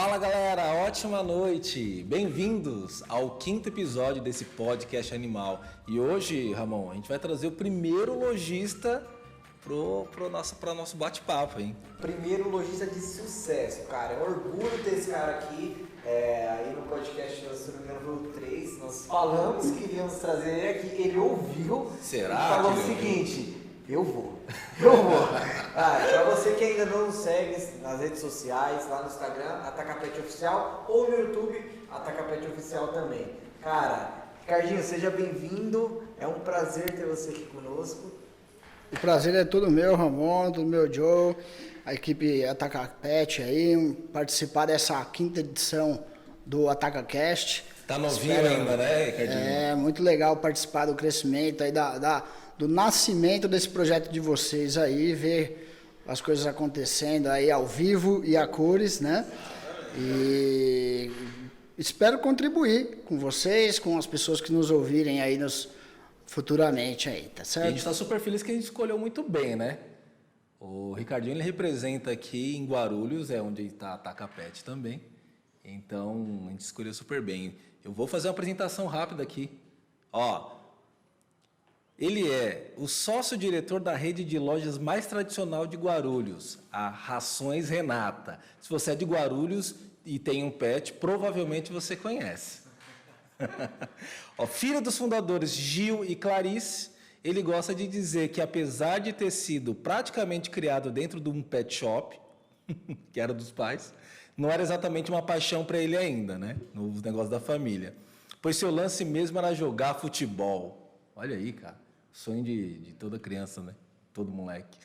Fala galera, ótima noite! Bem-vindos ao 5º episódio desse podcast animal. E hoje, Ramon, a gente vai trazer o primeiro lojista para nosso bate-papo, hein? Primeiro lojista de sucesso, cara. É um orgulho ter esse cara aqui. Aí no podcast, se não me engano, 3, nós falamos que iríamos trazer ele aqui. Ele ouviu. Será? E falou o seguinte: eu vou. Pra você que ainda não nos segue nas redes sociais, lá no Instagram, Atacapet Oficial, ou no YouTube, Atacapet Oficial também. Cara, Ricardinho, seja bem-vindo. É um prazer ter você aqui conosco. O prazer é todo meu, Ramon, todo meu Joe, a equipe Atacapet aí, participar dessa 5ª edição do AtacaCast. Tá novinho ainda, né, Ricardinho? É, muito legal participar do crescimento aí, do nascimento desse projeto de vocês aí, ver as coisas acontecendo aí ao vivo e a cores, né? E espero contribuir com vocês, com as pessoas que nos ouvirem aí futuramente aí, tá certo? E a gente tá super feliz que a gente escolheu muito bem, né? O Ricardinho, ele representa aqui em Guarulhos, é onde está a Atacapet também. Então, a gente escolheu super bem. Eu vou fazer uma apresentação rápida aqui. Ele é o sócio-diretor da rede de lojas mais tradicional de Guarulhos, a Rações Renata. Se você é de Guarulhos e tem um pet, provavelmente você conhece. Filho dos fundadores Gil e Clarice, ele gosta de dizer que apesar de ter sido praticamente criado dentro de um pet shop, que era dos pais, não era exatamente uma paixão para ele ainda, né? Nos negócios da família. Pois seu lance mesmo era jogar futebol. Olha aí, cara, sonho de toda criança, né? Todo moleque.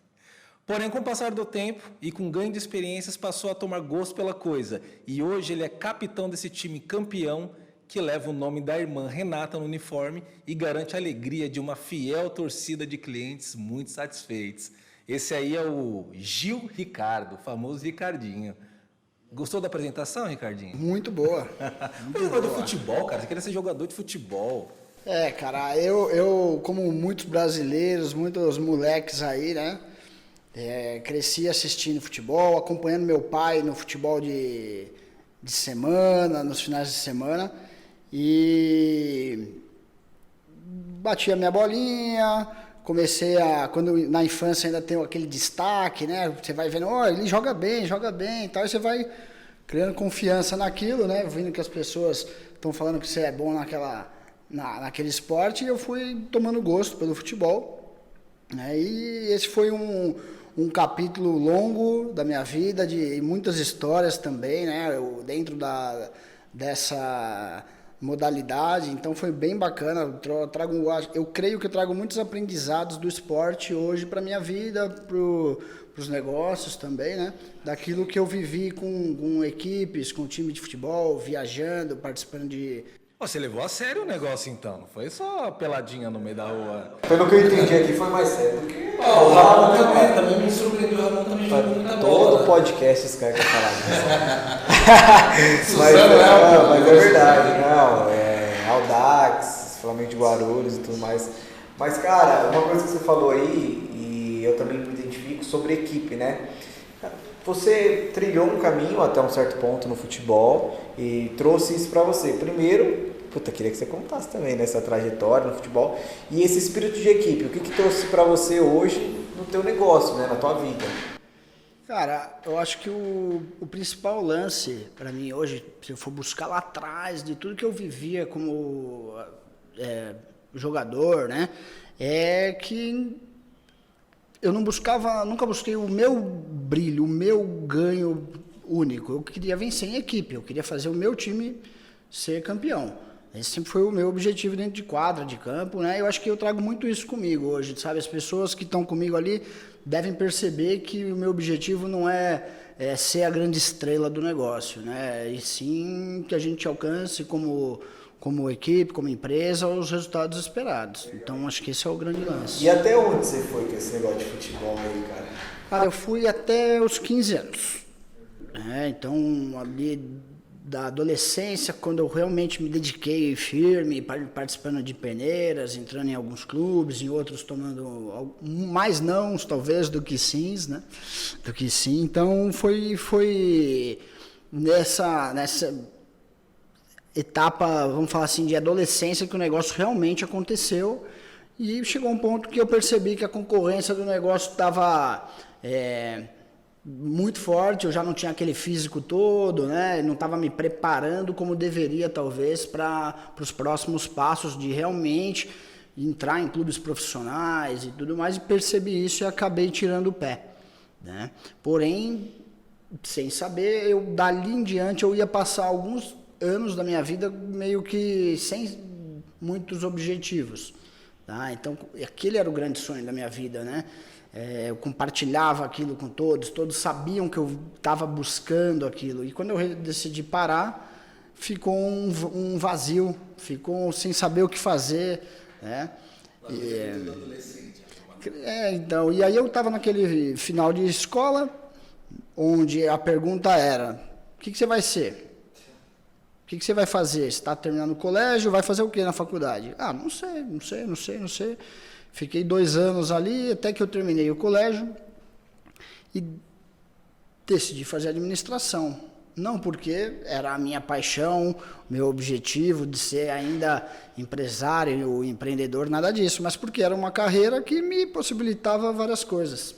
Porém, com o passar do tempo e com ganho de experiências, passou a tomar gosto pela coisa. E hoje ele é capitão desse time campeão que leva o nome da irmã Renata no uniforme e garante a alegria de uma fiel torcida de clientes muito satisfeitos. Esse aí é o Gil Ricardo, o famoso Ricardinho. Gostou da apresentação, Ricardinho? Muito boa. Você gosta de futebol, cara? Você queria ser jogador de futebol. Cara, eu como muitos brasileiros, muitos moleques aí, né? Cresci assistindo futebol, acompanhando meu pai no futebol de semana, nos finais de semana. E bati a minha bolinha, quando na infância ainda tem aquele destaque, né? Você vai vendo, ele joga bem e tal, e você vai criando confiança naquilo, né? Vendo que as pessoas estão falando que você é bom naquele esporte, e eu fui tomando gosto pelo futebol, né? E esse foi um capítulo longo da minha vida, de muitas histórias também, né? Dentro dessa modalidade, então foi bem bacana. Eu creio que eu trago muitos aprendizados do esporte hoje para minha vida, para os negócios também, né? Daquilo que eu vivi com equipes, com time de futebol, viajando, participando de... Você levou a sério o negócio, então? Não foi só peladinha no meio da rua? Pelo que eu entendi aqui, foi mais sério. O Ramon também me surpreendeu. O Ramon também jogou muita bola. Todo podcast esse cara quer falar disso. mas é verdade, não. Audax, Flamengo de Guarulhos e tudo mais. Mas, cara, uma coisa que você falou aí, e eu também me identifico, sobre equipe, né? Você trilhou um caminho até um certo ponto no futebol e trouxe isso pra você. Primeiro, queria que você contasse também nessa trajetória no futebol. E esse espírito de equipe, o que trouxe pra você hoje no teu negócio, né, na tua vida? Cara, eu acho que o principal lance para mim hoje, se eu for buscar lá atrás de tudo que eu vivia como jogador, né, é que eu nunca busquei o meu brilho, o meu ganho único. Eu queria vencer em equipe, eu queria fazer o meu time ser campeão. Esse sempre foi o meu objetivo dentro de quadra, de campo, né? Eu acho que eu trago muito isso comigo hoje, sabe? As pessoas que estão comigo ali devem perceber que o meu objetivo não é ser a grande estrela do negócio, né? E sim que a gente alcance como equipe, como empresa, os resultados esperados. Então, acho que esse é o grande lance. E até onde você foi com esse negócio de futebol aí, cara? Cara, eu fui até os 15 anos. Então, ali da adolescência, quando eu realmente me dediquei firme, participando de peneiras, entrando em alguns clubes, em outros tomando mais nãos, talvez, do que sims, né? Do que sim. Então, foi nessa etapa, vamos falar assim, de adolescência, que o negócio realmente aconteceu, e chegou um ponto que eu percebi que a concorrência do negócio estava muito forte, eu já não tinha aquele físico todo, né? Não estava me preparando como deveria, talvez, para os próximos passos de realmente entrar em clubes profissionais e tudo mais, e percebi isso e acabei tirando o pé, né? Porém, sem saber, dali em diante eu ia passar alguns anos da minha vida meio que sem muitos objetivos, tá? Então, aquele era o grande sonho da minha vida, né? Eu compartilhava aquilo com todos sabiam que eu estava buscando aquilo, e quando eu decidi parar, ficou um vazio, ficou sem saber o que fazer, né? Então, e aí eu estava naquele final de escola, onde a pergunta era: o que você vai ser? O que você vai fazer? Você está terminando o colégio, vai fazer o que na faculdade? Ah, não sei. Fiquei 2 anos ali, até que eu terminei o colégio e decidi fazer administração. Não porque era a minha paixão, meu objetivo de ser ainda empresário ou empreendedor, nada disso, mas porque era uma carreira que me possibilitava várias coisas.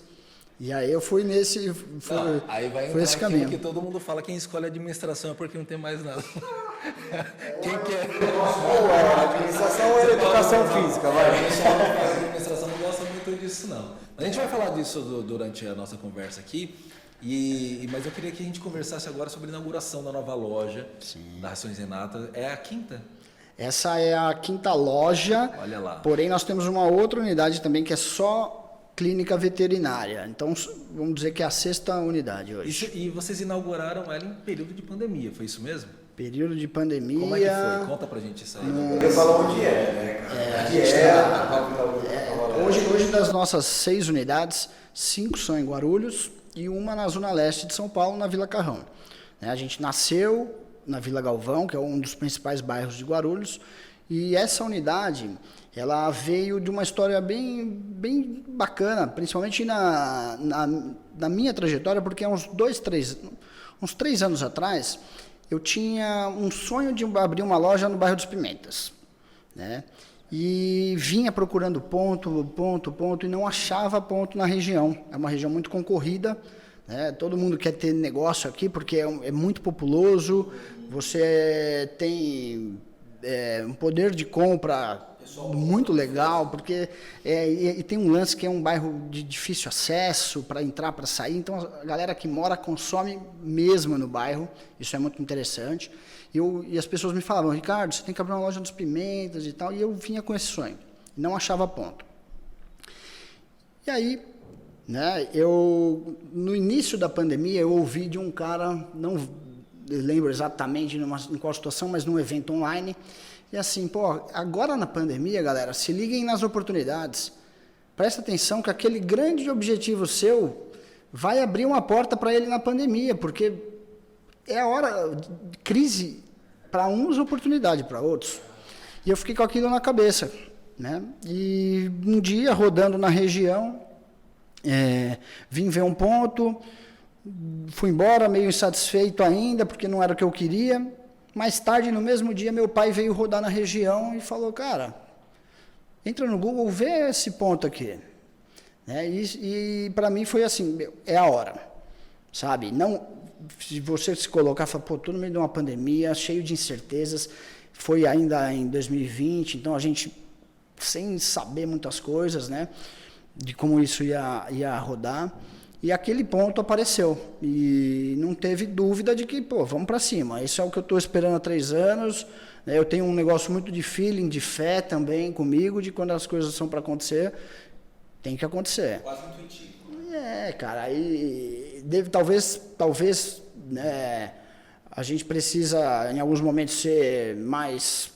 E aí eu fui nesse, aí vai foi esse caminho. Que todo mundo fala, quem escolhe administração é porque não tem mais nada. Quem quer? Administração é educação física, vai. A administração não gosta muito disso, não. A gente vai falar disso durante a nossa conversa aqui. Mas eu queria que a gente conversasse agora sobre a inauguração da nova loja. Sim. Da Rações Renata. É a quinta? Essa é a 5ª loja. Olha lá. Porém, nós temos uma outra unidade também que é só clínica veterinária. Então, vamos dizer que é a 6ª unidade hoje. E vocês inauguraram ela em período de pandemia, foi isso mesmo? Período de pandemia. Como é que foi? Conta pra gente isso aí. Eu falo onde né? Hoje, das nossas 6 unidades, 5 são em Guarulhos e uma na Zona Leste de São Paulo, na Vila Carrão. A gente nasceu na Vila Galvão, que é um dos principais bairros de Guarulhos, e essa unidade, ela veio de uma história bem bacana, principalmente na minha trajetória, porque há uns 3 anos atrás, eu tinha um sonho de abrir uma loja no bairro dos Pimentas, né? E vinha procurando ponto, e não achava ponto na região. É uma região muito concorrida, né? Todo mundo quer ter negócio aqui, porque é muito populoso, você tem um poder de compra muito legal, porque e tem um lance que é um bairro de difícil acesso para entrar, para sair, então a galera que mora consome mesmo no bairro, isso é muito interessante. E as pessoas me falavam: Ricardo, você tem que abrir uma loja dos Pimentas e tal, e eu vinha com esse sonho, não achava ponto. E aí, né, no início da pandemia, eu ouvi de um cara, não lembro exatamente em qual situação, mas num evento online, e assim, agora na pandemia, galera, se liguem nas oportunidades. Presta atenção que aquele grande objetivo seu vai abrir uma porta para ele na pandemia, porque é a hora de crise para uns, oportunidade para outros. E eu fiquei com aquilo na cabeça, né? E um dia, rodando na região, vim ver um ponto, fui embora meio insatisfeito ainda, porque não era o que eu queria. Mais tarde, no mesmo dia, meu pai veio rodar na região e falou: cara, entra no Google, vê esse ponto aqui. E para mim foi assim, é a hora, sabe? Não, se você se colocar e falar, tô no meio de uma pandemia, cheio de incertezas, foi ainda em 2020, então a gente, sem saber muitas coisas, né, de como isso ia rodar. E aquele ponto apareceu, e não teve dúvida de que, vamos para cima. Isso é o que eu estou esperando há 3 anos, né? Eu tenho um negócio muito de feeling, de fé também comigo, de quando as coisas são para acontecer, tem que acontecer. Quase intuitivo. Cara, e talvez, né, a gente precisa, em alguns momentos, ser mais,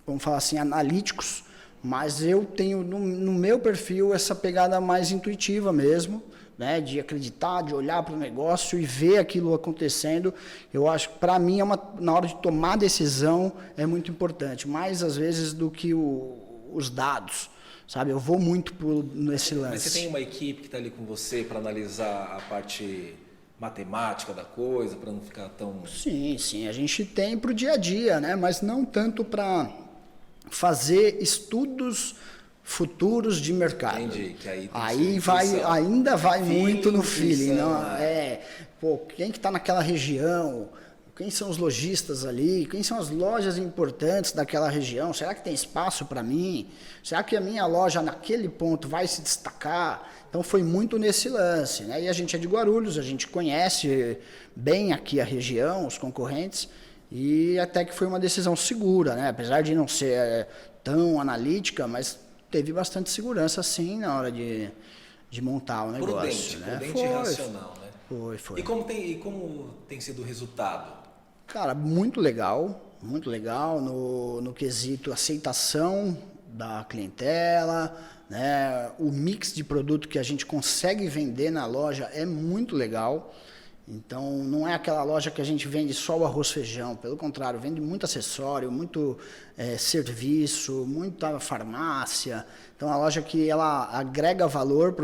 vamos falar assim, analíticos, mas eu tenho no meu perfil essa pegada mais intuitiva mesmo, né, de acreditar, de olhar para o negócio e ver aquilo acontecendo. Eu acho que, para mim, na hora de tomar decisão, é muito importante, mais às vezes do que os dados, sabe? Eu vou muito nesse lance. Mas você tem uma equipe que está ali com você para analisar a parte matemática da coisa, para não ficar tão... Sim, a gente tem para o dia a dia, né? Mas não tanto para fazer estudos futuros de mercado. Entendi, que aí ainda vai muito no feeling. Não, né? Quem que está naquela região? Quem são os lojistas ali? Quem são as lojas importantes daquela região? Será que tem espaço para mim? Será que a minha loja naquele ponto vai se destacar? Então foi muito nesse lance, né? E a gente é de Guarulhos, a gente conhece bem aqui a região, os concorrentes, e até que foi uma decisão segura, né? Apesar de não ser tão analítica, mas teve bastante segurança sim na hora de montar o negócio. Prudente e racional, né? Foi. E como tem sido o resultado? Cara, muito legal no quesito aceitação da clientela, né? O mix de produto que a gente consegue vender na loja é muito legal. Então, não é aquela loja que a gente vende só o arroz e feijão, pelo contrário, vende muito acessório, muito serviço, muita farmácia. Então, é uma loja que ela agrega valor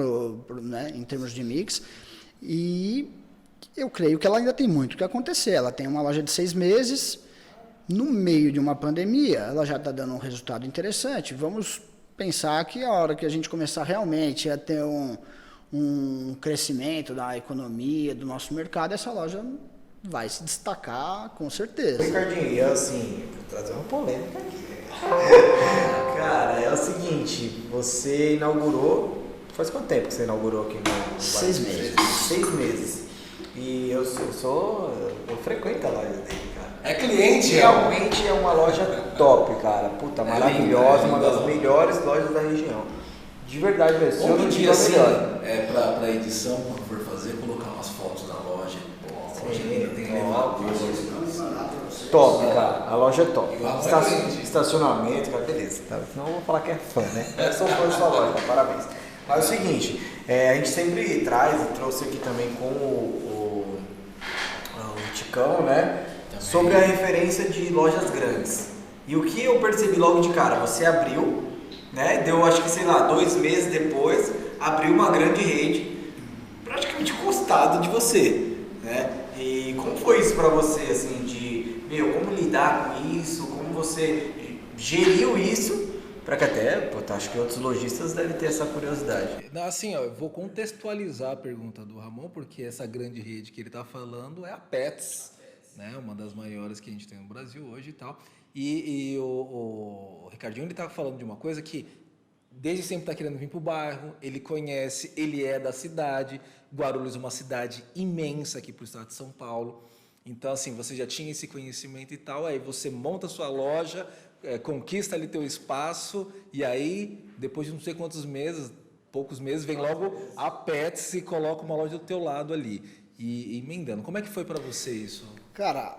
né, em termos de mix. E eu creio que ela ainda tem muito o que acontecer. Ela tem uma loja de 6 meses, no meio de uma pandemia, ela já está dando um resultado interessante. Vamos pensar que a hora que a gente começar realmente a ter um crescimento da economia, do nosso mercado, essa loja vai se destacar com certeza. Ricardinho, eu assim, vou trazer uma polêmica aqui. Cara, é o seguinte, você inaugurou, faz quanto tempo que você inaugurou aqui no 6 meses. 6 meses. E eu frequento a loja dele, cara. É cliente? Realmente é uma loja top, cara. Puta, maravilhosa, uma das melhores lojas da região. De verdade, velho. Outro dia, assim, pra edição, quando for fazer, colocar umas fotos na loja. Pô, a loja linda, tem elevador. Top, cara. A loja é top. Estacionamento, cara, beleza. Tá? Senão eu vou falar que é fã, né? Eu sou fã de sua loja, parabéns. Mas é o seguinte, a gente sempre traz, e trouxe aqui também com o Ticão, né? Também. Sobre a referência de lojas grandes. E o que eu percebi logo de cara, você abriu, né? Deu, acho que, sei lá, 2 meses depois, abriu uma grande rede, praticamente encostado de você, né? E como foi isso pra você, assim, como lidar com isso, como você geriu isso, para que até, acho que outros lojistas devem ter essa curiosidade. Assim, eu vou contextualizar a pergunta do Ramon, porque essa grande rede que ele está falando é a Pets, né? Uma das maiores que a gente tem no Brasil hoje e tal. E o Ricardinho, ele está falando de uma coisa que desde sempre está querendo vir para o bairro, ele conhece, ele é da cidade. Guarulhos é uma cidade imensa aqui para o estado de São Paulo. Então, assim, você já tinha esse conhecimento e tal, aí você monta a sua loja, conquista ali teu espaço, e aí, depois de não sei quantos meses, poucos meses, vem logo a Pets e coloca uma loja do teu lado ali. E emendando, como é que foi para você isso? Cara,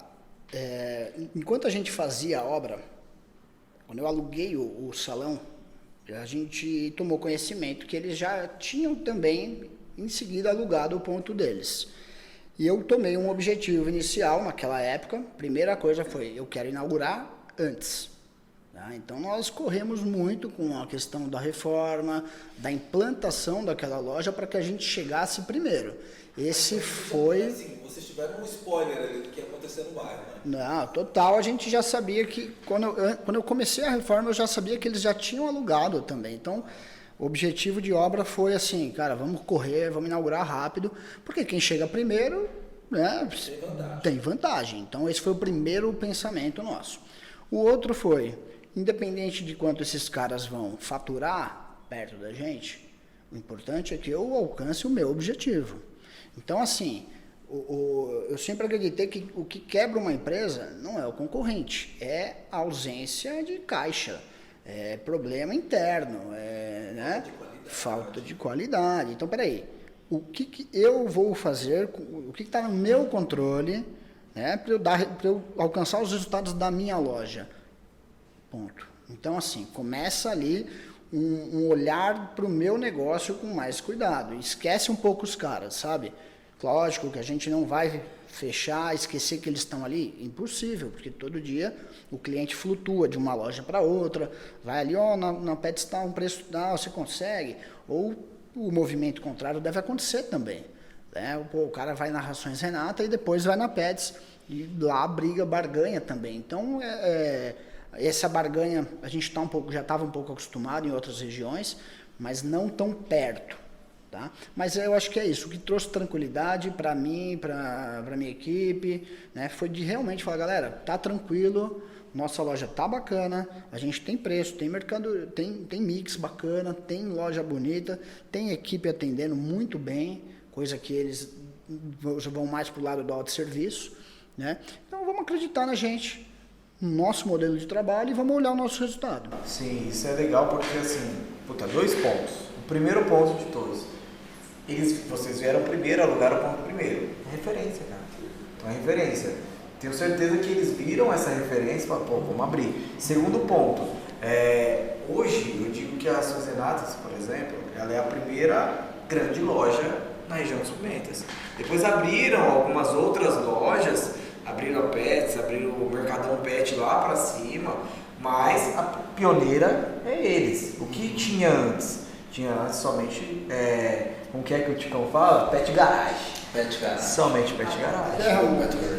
enquanto a gente fazia a obra, quando eu aluguei o salão, a gente tomou conhecimento que eles já tinham também, em seguida, alugado o ponto deles. E eu tomei um objetivo inicial naquela época. Primeira coisa foi, eu quero inaugurar antes. Tá? Então, nós corremos muito com a questão da reforma, da implantação daquela loja para que a gente chegasse primeiro. Esse foi... Assim, vocês tiveram um spoiler ali do que ia acontecer no bairro, né? Não, total, a gente já sabia que... Quando eu comecei a reforma, eu já sabia que eles já tinham alugado também. Então... O objetivo de obra foi assim, cara, vamos correr, vamos inaugurar rápido, porque quem chega primeiro, né, tem vantagem. Então, esse foi o primeiro pensamento nosso. O outro foi, independente de quanto esses caras vão faturar perto da gente, o importante é que eu alcance o meu objetivo. Então, assim, eu sempre acreditei que o que quebra uma empresa não é o concorrente, é a ausência de caixa. É problema interno, né? Falta de qualidade. Então, peraí, o que eu vou fazer, o que está no meu controle, né, para eu alcançar os resultados da minha loja? Ponto. Então, assim, começa ali um olhar para o meu negócio com mais cuidado. Esquece um pouco os caras, sabe? Lógico que a gente não vai fechar, esquecer que eles estão ali, impossível, porque todo dia o cliente flutua de uma loja para outra, vai ali, na Pets está um preço, você consegue, ou o movimento contrário deve acontecer também. né? O cara vai na Rações Renata e depois vai na Pets, e lá briga, barganha também. Então, essa barganha, a gente já estava um pouco acostumado em outras regiões, mas não tão perto. Tá? Mas eu acho que é isso, o que trouxe tranquilidade para mim, para minha equipe, né, foi de realmente falar, galera, tá tranquilo, nossa loja tá bacana, a gente tem preço, tem mercado, tem mix bacana, tem loja bonita, tem equipe atendendo muito bem, coisa que eles vão mais pro lado do autosserviço, né? Então vamos acreditar na gente, no nosso modelo de trabalho, e vamos olhar o nosso resultado. Sim, isso é legal porque assim, 2 pontos. O primeiro ponto de todos, vocês vieram primeiro, alugaram o ponto primeiro. É referência, cara. Então é referência. Tenho certeza que eles viram essa referência e falaram, pô, vamos abrir. Segundo ponto, hoje eu digo que a Rações Renatas, por exemplo, ela é a primeira grande loja na região de Suplentes. Depois abriram algumas outras lojas, abriram a Pets, abriram o Mercadão Pet lá pra cima, mas a pioneira é eles. O que tinha antes? Tinha antes somente, como que é que o Ticão fala? Pet Garage. Pet Garage. Somente Pet Garage.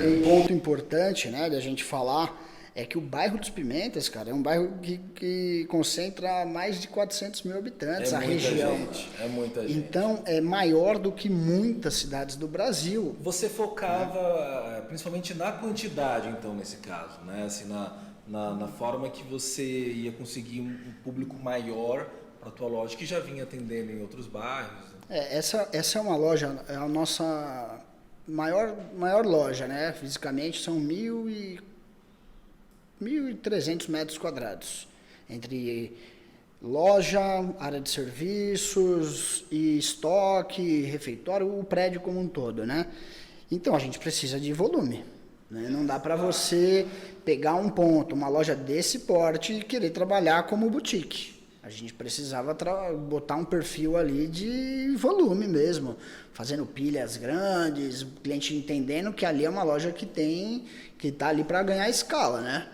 Um ponto importante, né, da gente falar é que o bairro dos Pimentas, cara, é um bairro que concentra mais de 400 mil habitantes, a região. É muita gente. Então, é maior do que muitas cidades do Brasil. Você focava principalmente na quantidade, então, nesse caso, né? Assim, na forma que você ia conseguir um público maior para a tua loja, que já vinha atendendo em outros bairros. Essa é uma loja, é a nossa maior loja, né? Fisicamente são 1.300 metros quadrados, entre loja, área de serviços e estoque, refeitório, o prédio como um todo, né? Então a gente precisa de volume, né? Não dá para você pegar um ponto, uma loja desse porte e querer trabalhar como boutique. A gente precisava botar um perfil ali de volume mesmo, fazendo pilhas grandes, o cliente entendendo que ali é uma loja que está ali para ganhar escala, né?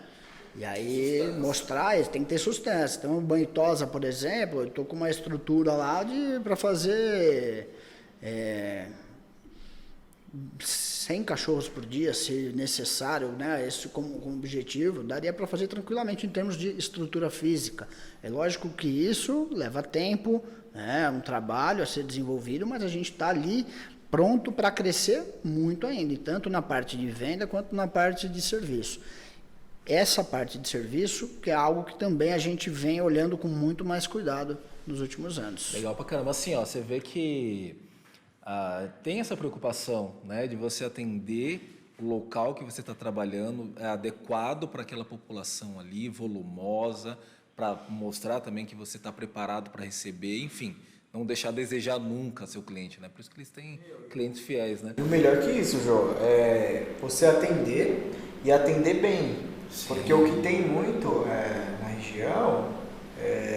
E aí mostrar, tem que ter sustância. Então, o banho tosa, por exemplo, eu estou com uma estrutura lá para fazer 100 cachorros por dia, se necessário, né? Esse como objetivo, daria para fazer tranquilamente em termos de estrutura física. É lógico que isso leva tempo, né? É um trabalho a ser desenvolvido, mas a gente está ali pronto para crescer muito ainda, tanto na parte de venda quanto na parte de serviço. Essa parte de serviço, que é algo que também a gente vem olhando com muito mais cuidado nos últimos anos. Legal pra caramba. Assim, ó, você vê que tem essa preocupação, né, de você atender o local que você está trabalhando, é adequado para aquela população ali, volumosa, para mostrar também que você está preparado para receber, enfim, não deixar a desejar nunca seu cliente, né? Por isso que eles têm clientes fiéis, né? E o melhor que isso, Jô, é você atender e atender bem. Sim. Porque o que tem muito na região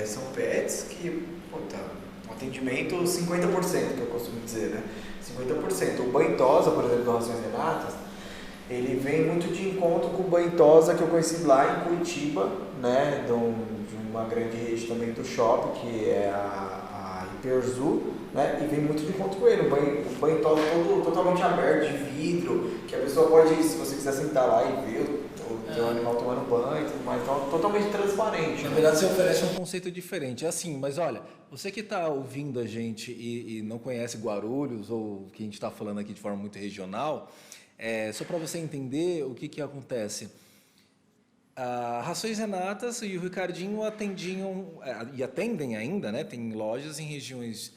são pets que, um atendimento 50%, que eu costumo dizer, né? 50%. O banho tosa, por exemplo, do Rações Renatas, ele vem muito de encontro com o banho tosa que eu conheci lá em Curitiba, né? De uma grande rede também do shopping, que é a Hiperzu, né? E vem muito de encontro com ele. O banho tosa todo totalmente aberto, de vidro, que a pessoa pode, se você quiser sentar lá e ver o animal tomando banho e tudo mais, então totalmente transparente. Na verdade, você oferece um conceito diferente. É assim, mas olha, você que está ouvindo a gente e não conhece Guarulhos, ou que a gente está falando aqui de forma muito regional, só para você entender o que acontece. A Rações Renatas e o Ricardinho atendiam, e atendem ainda, né? Tem lojas em regiões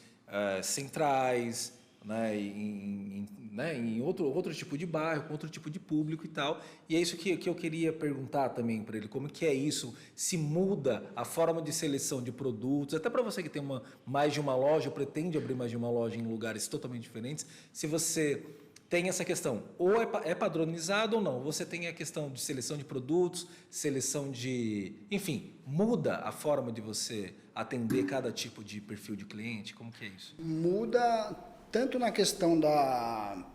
centrais, né? Em outro tipo de bairro, com outro tipo de público e tal. E é isso que eu queria perguntar também para ele, como que é isso? Se muda a forma de seleção de produtos, até para você que tem mais de uma loja, ou pretende abrir mais de uma loja em lugares totalmente diferentes, se você tem essa questão, ou é padronizado ou não, você tem a questão de seleção de produtos, seleção de... Enfim, muda a forma de você atender cada tipo de perfil de cliente? Como que é isso? Muda tanto na questão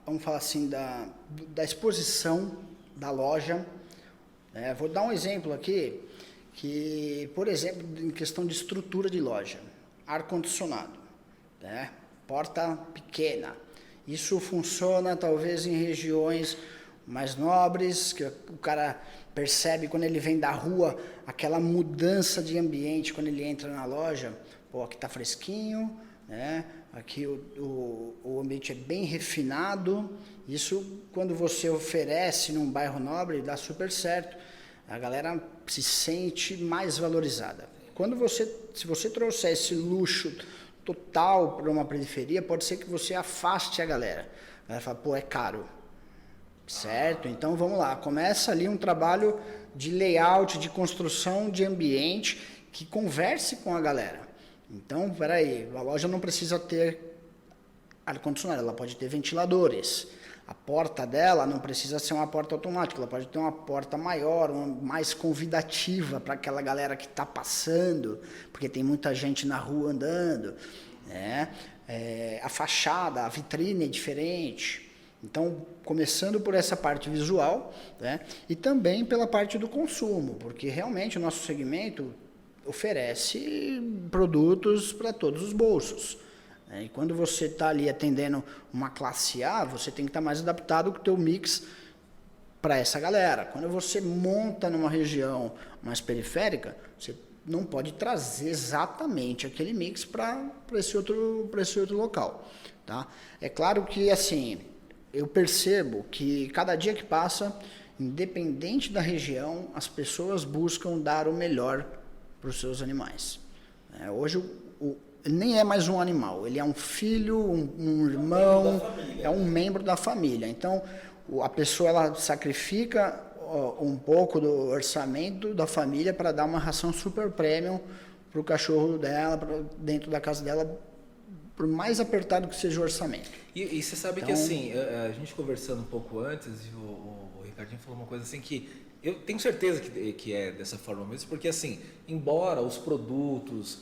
vamos falar assim, da exposição da loja. Vou dar um exemplo aqui, que, por exemplo, em questão de estrutura de loja, ar-condicionado, né? Porta pequena. Isso funciona talvez em regiões mais nobres, que o cara percebe quando ele vem da rua aquela mudança de ambiente quando ele entra na loja. Pô, aqui tá fresquinho, né? Aqui o ambiente é bem refinado. Isso, quando você oferece num bairro nobre, dá super certo. A galera se sente mais valorizada. Se você trouxer esse luxo total para uma periferia, pode ser que você afaste a galera. A galera fala, pô, é caro. Certo? Então vamos lá. Começa ali um trabalho de layout, de construção de ambiente que converse com a galera. Então, peraí, a loja não precisa ter ar-condicionado, ela pode ter ventiladores. A porta dela não precisa ser uma porta automática, ela pode ter uma porta maior, mais convidativa para aquela galera que está passando, porque tem muita gente na rua andando, né? A fachada, a vitrine é diferente. Então, começando por essa parte visual, né? E também pela parte do consumo, porque realmente o nosso segmento oferece produtos para todos os bolsos. E quando você está ali atendendo uma classe A, você tem que estar mais adaptado com o teu mix para essa galera. Quando você monta numa região mais periférica, você não pode trazer exatamente aquele mix para esse outro local. Tá? É claro que, assim, eu percebo que cada dia que passa, independente da região, as pessoas buscam dar o melhor para os seus animais. Hoje, ele nem é mais um animal, ele é um filho, um irmão, é um membro da família. Então, a pessoa ela sacrifica um pouco do orçamento da família para dar uma ração super premium para o cachorro dela, dentro da casa dela, por mais apertado que seja o orçamento. E você sabe então, que assim, a gente conversando um pouco antes, o Ricardinho falou uma coisa assim que eu tenho certeza que é dessa forma mesmo, porque assim, embora os produtos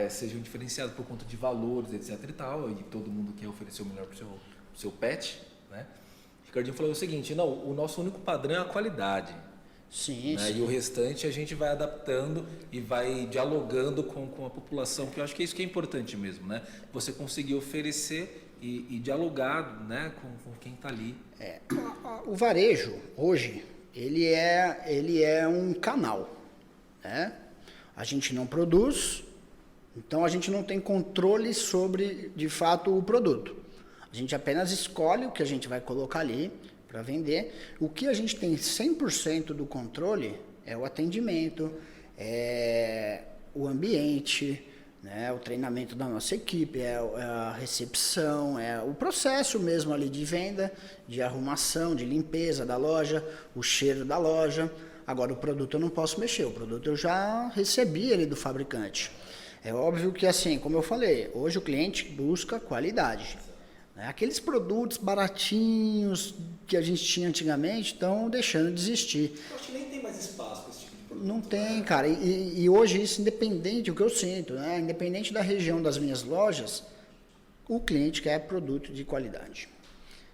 sejam diferenciados por conta de valores, etc e tal, e todo mundo quer oferecer o melhor para o seu pet, né? O Ricardinho falou o seguinte, não, o nosso único padrão é a qualidade. Sim, né? sim. E o restante a gente vai adaptando e vai dialogando com a população, que eu acho que é isso que é importante mesmo, né? Você conseguir oferecer e dialogar, né, com quem está ali. O varejo, hoje, ele é um canal, né? A gente não produz, então a gente não tem controle sobre, de fato, o produto. A gente apenas escolhe o que a gente vai colocar ali para vender. O que a gente tem 100% do controle é o atendimento, é o ambiente, né? O treinamento da nossa equipe, é a recepção, é o processo mesmo ali de venda, de arrumação, de limpeza da loja, o cheiro da loja. Agora, o produto eu não posso mexer, o produto eu já recebi ele do fabricante. É óbvio que, assim, como eu falei, hoje o cliente busca qualidade. Aqueles produtos baratinhos que a gente tinha antigamente estão deixando de existir. Eu acho que nem tem mais espaço para esse tipo de produto. Não tem, cara. E hoje isso, independente, o que eu sinto, né? Independente da região das minhas lojas, o cliente quer produto de qualidade.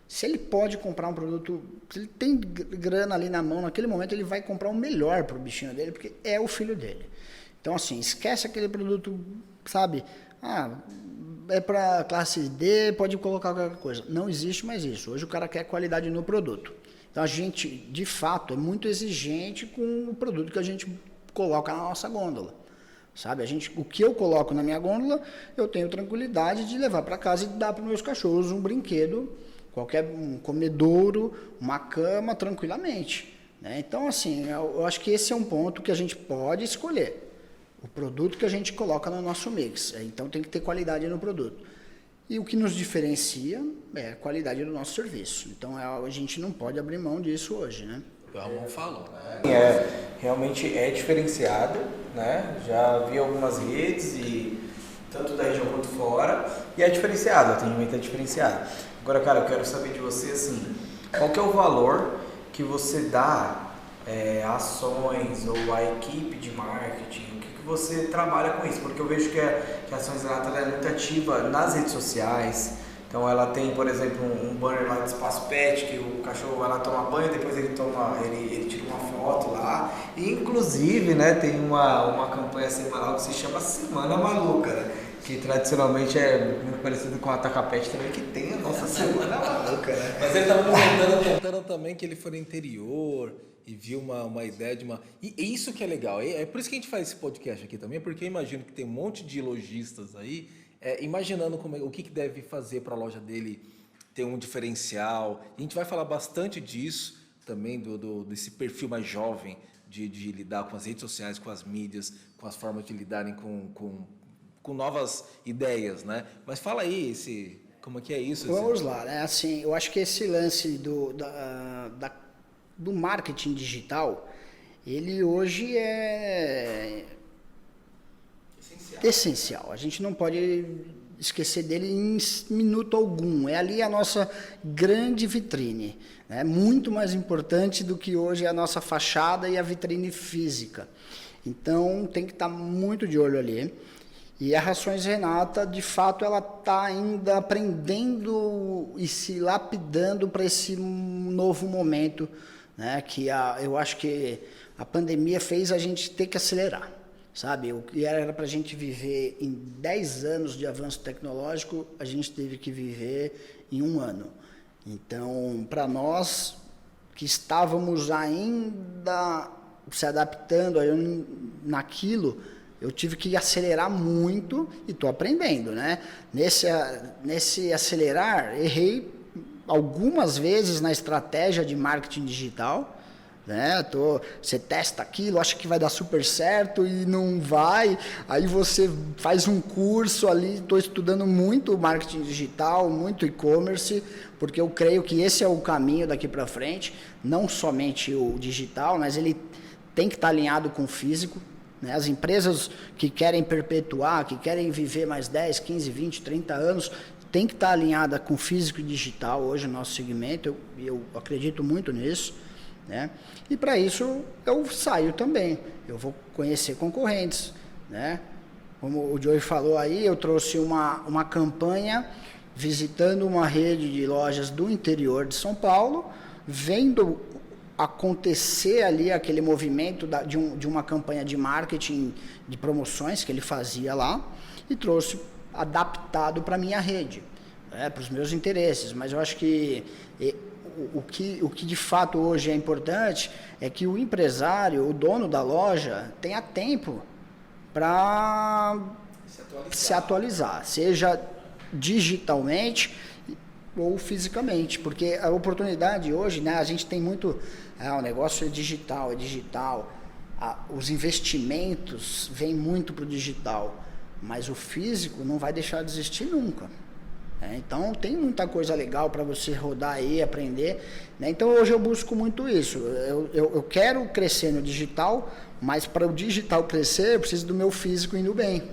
Se ele pode comprar um produto, se ele tem grana ali na mão, naquele momento ele vai comprar o melhor para o bichinho dele, porque é o filho dele. Então, assim, esquece aquele produto, sabe? É para classe D, pode colocar qualquer coisa. Não existe mais isso. Hoje o cara quer qualidade no produto. Então a gente, de fato, é muito exigente com o produto que a gente coloca na nossa gôndola. Sabe? O que eu coloco na minha gôndola, eu tenho tranquilidade de levar para casa e dar para os meus cachorros um brinquedo, um comedouro, uma cama, tranquilamente. Né? Então, assim, eu acho que esse é um ponto que a gente pode escolher. O produto que a gente coloca no nosso mix. Então tem que ter qualidade no produto. E o que nos diferencia é a qualidade do nosso serviço. Então a gente não pode abrir mão disso hoje, né? O Ramon falou. Realmente é diferenciado, né? Já vi algumas redes, tanto da região quanto fora, e é diferenciado, o atendimento é diferenciado. Agora, cara, eu quero saber de você, assim, qual que é o valor que você dá a ações ou a equipe de marketing? Você trabalha com isso, porque eu vejo que a Ações Renata é muito ativa nas redes sociais. Então ela tem, por exemplo, um banner lá de Espaço Pet, que o cachorro vai lá tomar banho, depois ele tira uma foto lá. E, inclusive, né, tem uma campanha semanal que se chama Semana Maluca, né? Que tradicionalmente é muito parecido com a Atacapete também, que tem a nossa semana maluca, né? Mas ele estava contando também que ele foi no interior e viu uma ideia de uma... E isso que é legal, é por isso que a gente faz esse podcast aqui também, porque eu imagino que tem um monte de lojistas aí, imaginando o que deve fazer para a loja dele ter um diferencial. A gente vai falar bastante disso também, desse perfil mais jovem, de lidar com as redes sociais, com as mídias, com as formas de lidarem com novas ideias, né? Mas fala aí, como é que é isso? Vamos lá, né? Assim, eu acho que esse lance do marketing digital, ele hoje é essencial. A gente não pode esquecer dele em minuto algum. É ali a nossa grande vitrine, né? Muito mais importante do que hoje a nossa fachada e a vitrine física. Então, tem que estar muito de olho ali. E a Rações Renata, de fato, ela está ainda aprendendo e se lapidando para esse novo momento, né? Que eu acho que a pandemia fez a gente ter que acelerar, sabe? O que era para a gente viver em 10 anos de avanço tecnológico, a gente teve que viver em 1 ano. Então, para nós que estávamos ainda se adaptando naquilo, eu tive que acelerar muito e estou aprendendo, né? Nesse acelerar, errei algumas vezes na estratégia de marketing digital, né? Você testa aquilo, acha que vai dar super certo e não vai, aí você faz um curso ali, estou estudando muito marketing digital, muito e-commerce, porque eu creio que esse é o caminho daqui para frente, não somente o digital, mas ele tem que estar alinhado com o físico. As empresas que querem perpetuar, que querem viver mais 10, 15, 20, 30 anos, tem que estar alinhada com físico e digital hoje no nosso segmento, eu acredito muito nisso, né? E para isso eu saio também, eu vou conhecer concorrentes, né? Como o Joey falou aí, eu trouxe uma campanha visitando uma rede de lojas do interior de São Paulo, vendo acontecer ali aquele movimento de uma campanha de marketing, de promoções que ele fazia lá, e trouxe adaptado para a minha rede, para os meus interesses. Mas eu acho que o que de fato hoje é importante é que o empresário, o dono da loja, tenha tempo para se atualizar, seja digitalmente ou fisicamente, porque a oportunidade hoje, né, a gente tem muito, o negócio é digital, os investimentos vêm muito para o digital, mas o físico não vai deixar de existir nunca. Então tem muita coisa legal para você rodar aí, aprender, né? Então hoje eu busco muito isso, eu quero crescer no digital, mas para o digital crescer eu preciso do meu físico indo bem.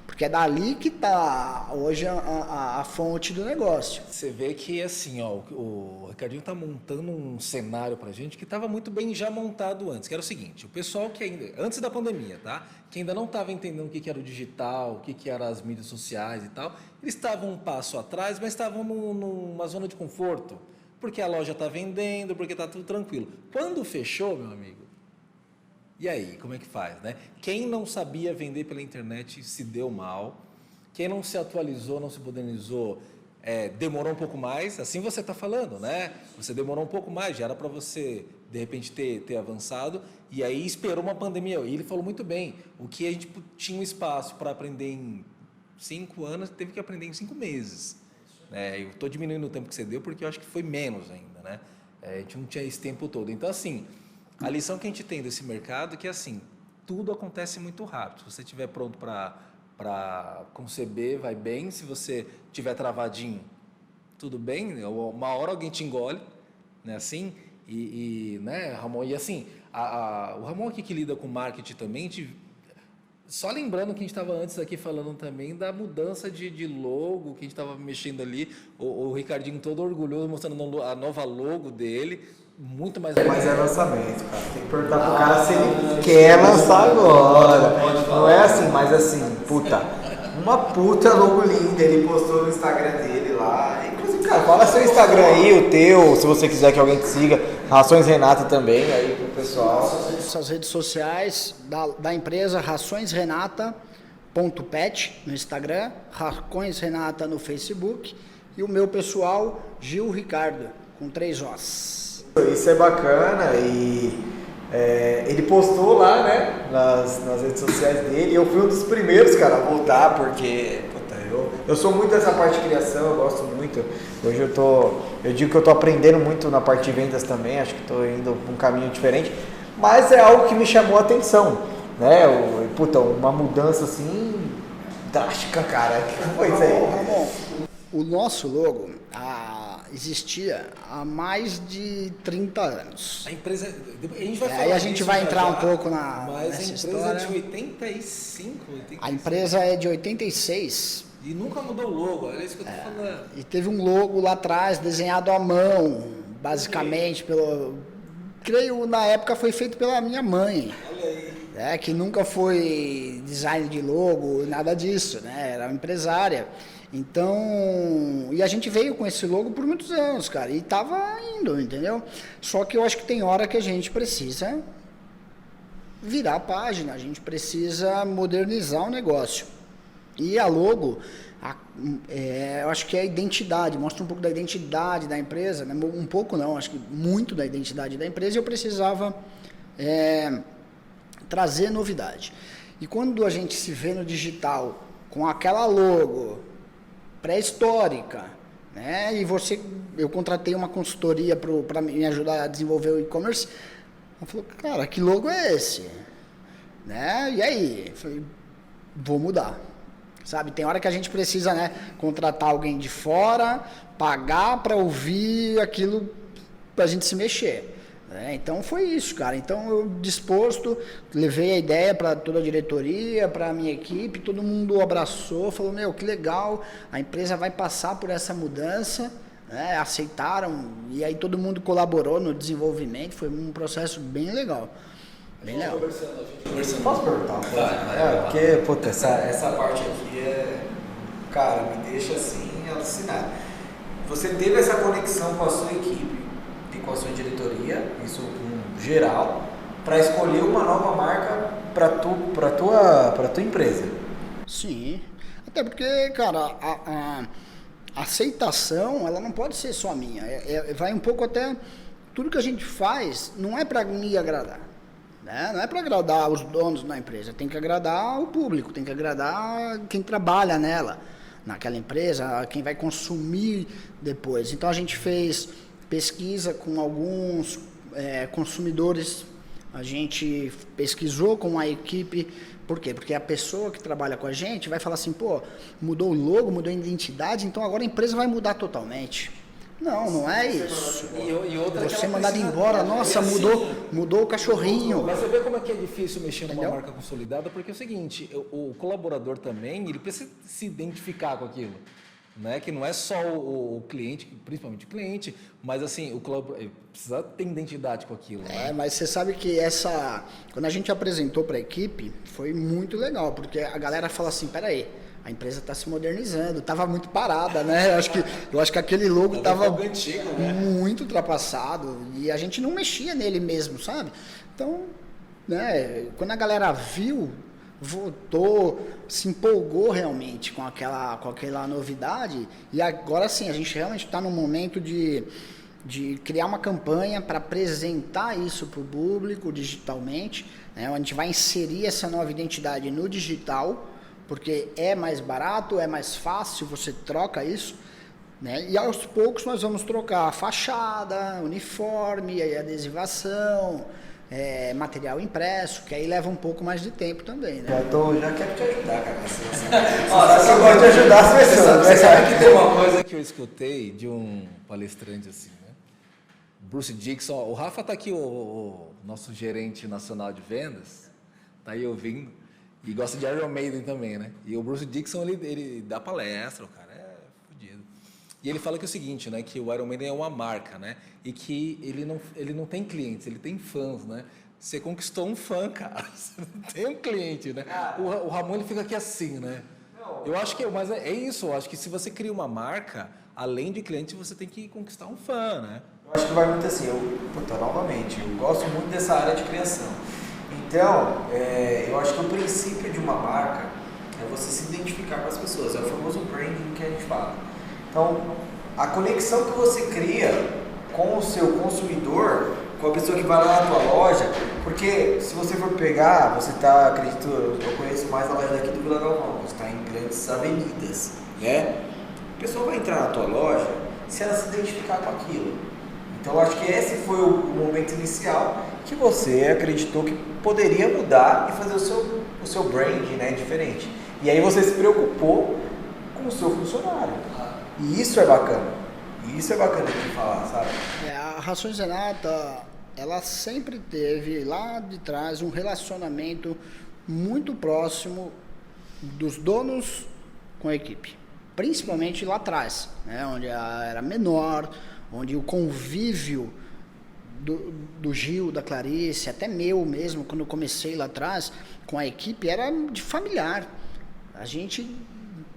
Porque é dali que está hoje a fonte do negócio. Você vê que, assim, o Ricardinho está montando um cenário para a gente que estava muito bem já montado antes, que era o seguinte, o pessoal que ainda, antes da pandemia, tá? Que ainda não estava entendendo o que era o digital, o que eram as mídias sociais e tal, eles estavam um passo atrás, mas estavam numa zona de conforto, porque a loja está vendendo, porque está tudo tranquilo. Quando fechou, meu amigo, e aí, como é que faz, né? Quem não sabia vender pela internet se deu mal. Quem não se atualizou, não se modernizou, demorou um pouco mais. Assim você está falando, né? Você demorou um pouco mais, já era para você, de repente, ter avançado. E aí esperou uma pandemia. E ele falou muito bem. O que a gente tinha um espaço para aprender em 5 anos, teve que aprender em 5 meses. Eu estou diminuindo o tempo que você deu, porque eu acho que foi menos ainda, né? A gente não tinha esse tempo todo. Então, assim... A lição que a gente tem desse mercado é que, assim, tudo acontece muito rápido. Se você estiver pronto para conceber, vai bem. Se você estiver travadinho, tudo bem. Uma hora alguém te engole, né? Assim, né, Ramon? E assim, o Ramon aqui que lida com marketing também, só lembrando que a gente estava antes aqui falando também da mudança de logo, que a gente estava mexendo ali. O Ricardinho todo orgulhoso, mostrando a nova logo dele. Muito mais... Mas é lançamento, cara. Tem que perguntar pro cara se ele quer lançar agora. Não é assim, mas assim, uma puta logo linda. Ele postou no Instagram dele lá. Inclusive, cara, fala seu Instagram aí, o teu, se você quiser que alguém te siga. Rações Renata também, aí pro pessoal. Essas redes sociais da empresa Rações Renata, Renata.pet no Instagram, Racões Renata no Facebook e o meu pessoal, Gil Ricardo, com 3 Os. Isso é bacana e ele postou lá, né, nas redes sociais dele, e eu fui um dos primeiros, cara, a voltar, porque eu sou muito dessa parte de criação, eu gosto muito. Hoje eu digo que eu tô aprendendo muito na parte de vendas também, acho que estou indo por um caminho diferente, mas é algo que me chamou a atenção, né? Uma mudança assim drástica, cara. Que foi isso aí? Ramon, o nosso logo existia há mais de 30 anos. A empresa, a gente vai falar aí a gente vai entrar um pouco mas nessa a empresa história. É de 85, 86. A empresa é de 86. E nunca mudou o logo, é isso que eu tô falando. E teve um logo lá atrás, desenhado à mão, basicamente, creio na época foi feito pela minha mãe. Olha aí. Que nunca foi design de logo, nada disso, né? Era uma empresária. Então, e a gente veio com esse logo por muitos anos, cara, e tava indo, entendeu? Só que eu acho que tem hora que a gente precisa virar a página, a gente precisa modernizar o negócio. E a logo, eu acho que é a identidade, mostra um pouco da identidade da empresa, né? Um pouco não, acho que muito da identidade da empresa, e eu precisava trazer novidade. E quando a gente se vê no digital com aquela logo pré-histórica, né? E eu contratei uma consultoria para me ajudar a desenvolver o e-commerce. Eu falei, cara, que logo é esse? Né? E aí? Eu falei, vou mudar. Sabe, tem hora que a gente precisa, né, contratar alguém de fora, pagar para ouvir aquilo, para a gente se mexer. Então foi isso, cara. Então eu disposto, levei a ideia para toda a diretoria, para a minha equipe, todo mundo abraçou, falou, meu, que legal, a empresa vai passar por essa mudança, né? Aceitaram, e aí todo mundo colaborou no desenvolvimento, foi um processo bem legal. Bem legal. Posso perguntar uma coisa? Porque, puta, essa parte aqui cara, me deixa assim alucinado. Você teve essa conexão com a sua equipe e com a sua diretoria, isso em geral, para escolher uma nova marca para tua empresa. Sim, até porque, cara, a aceitação, ela não pode ser só minha, vai um pouco até, tudo que a gente faz não é para me agradar, né? Não é para agradar os donos da empresa, tem que agradar o público, tem que agradar quem trabalha naquela empresa, quem vai consumir depois. Então a gente fez pesquisa com alguns consumidores, a gente pesquisou com a equipe, por quê? Porque a pessoa que trabalha com a gente vai falar assim, pô, mudou o logo, mudou a identidade, então agora a empresa vai mudar totalmente. Não é isso. E outra você mandado embora, nossa, mudou o cachorrinho. Mas você vê como é que é difícil mexer numa marca consolidada, porque é o seguinte, o colaborador também, ele precisa se identificar com aquilo. Né? Que não é só o cliente, principalmente o cliente, mas assim, o colaborador precisa ter identidade com aquilo. Né? Mas você sabe que quando a gente apresentou para a equipe, foi muito legal, porque a galera fala assim, peraí, a empresa está se modernizando, estava muito parada, né? Eu acho que aquele logo estava muito ultrapassado e a gente não mexia nele mesmo, sabe? Então, né, quando a galera viu, votou, se empolgou realmente com aquela novidade, e agora sim, a gente realmente está num momento de criar uma campanha para apresentar isso para o público digitalmente, né? A gente vai inserir essa nova identidade no digital, porque é mais barato, é mais fácil, você troca isso, né? E aos poucos nós vamos trocar a fachada, uniforme, adesivação, material impresso, que aí leva um pouco mais de tempo também, né? Já quero te ajudar, cara. Eu gosto de ajudar as pessoas. Você sabe que tem uma coisa que eu escutei de um palestrante assim, né? Bruce Dixon, o Rafa tá aqui, o nosso gerente nacional de vendas, tá aí ouvindo, e gosta de Iron Maiden também, né? E o Bruce Dixon, ele dá palestra, o cara é fodido. E ele fala que é o seguinte, né? Que o Iron Maiden é uma marca, né? E que ele não tem clientes, ele tem fãs, né? Você conquistou um fã, cara. Você não tem um cliente, né? O Ramon, ele fica aqui assim, né? Eu acho que, mas é isso, eu acho que se você cria uma marca, além de cliente, você tem que conquistar um fã, né? Eu acho que vai muito assim, novamente, eu gosto muito dessa área de criação. Então, eu acho que o princípio de uma marca, é você se identificar com as pessoas, é o famoso branding que a gente fala. Então, a conexão que você cria com o seu consumidor, com a pessoa que vai lá na tua loja, porque se você for pegar, você está, acredito, eu conheço mais a loja daqui do Vila Galvão, você está em grandes avenidas, né? A pessoa vai entrar na tua loja se ela se identificar com aquilo. Então, eu acho que esse foi o momento inicial que você acreditou que poderia mudar e fazer o seu brand, né, diferente. E aí você se preocupou com o seu funcionário. E isso é bacana. E isso é bacana de falar, sabe? A Rações Renata, ela sempre teve lá de trás um relacionamento muito próximo dos donos com a equipe. Principalmente lá atrás, né, onde era menor, onde o convívio do Gil, da Clarice, até meu mesmo, quando eu comecei lá atrás com a equipe, era de familiar. A gente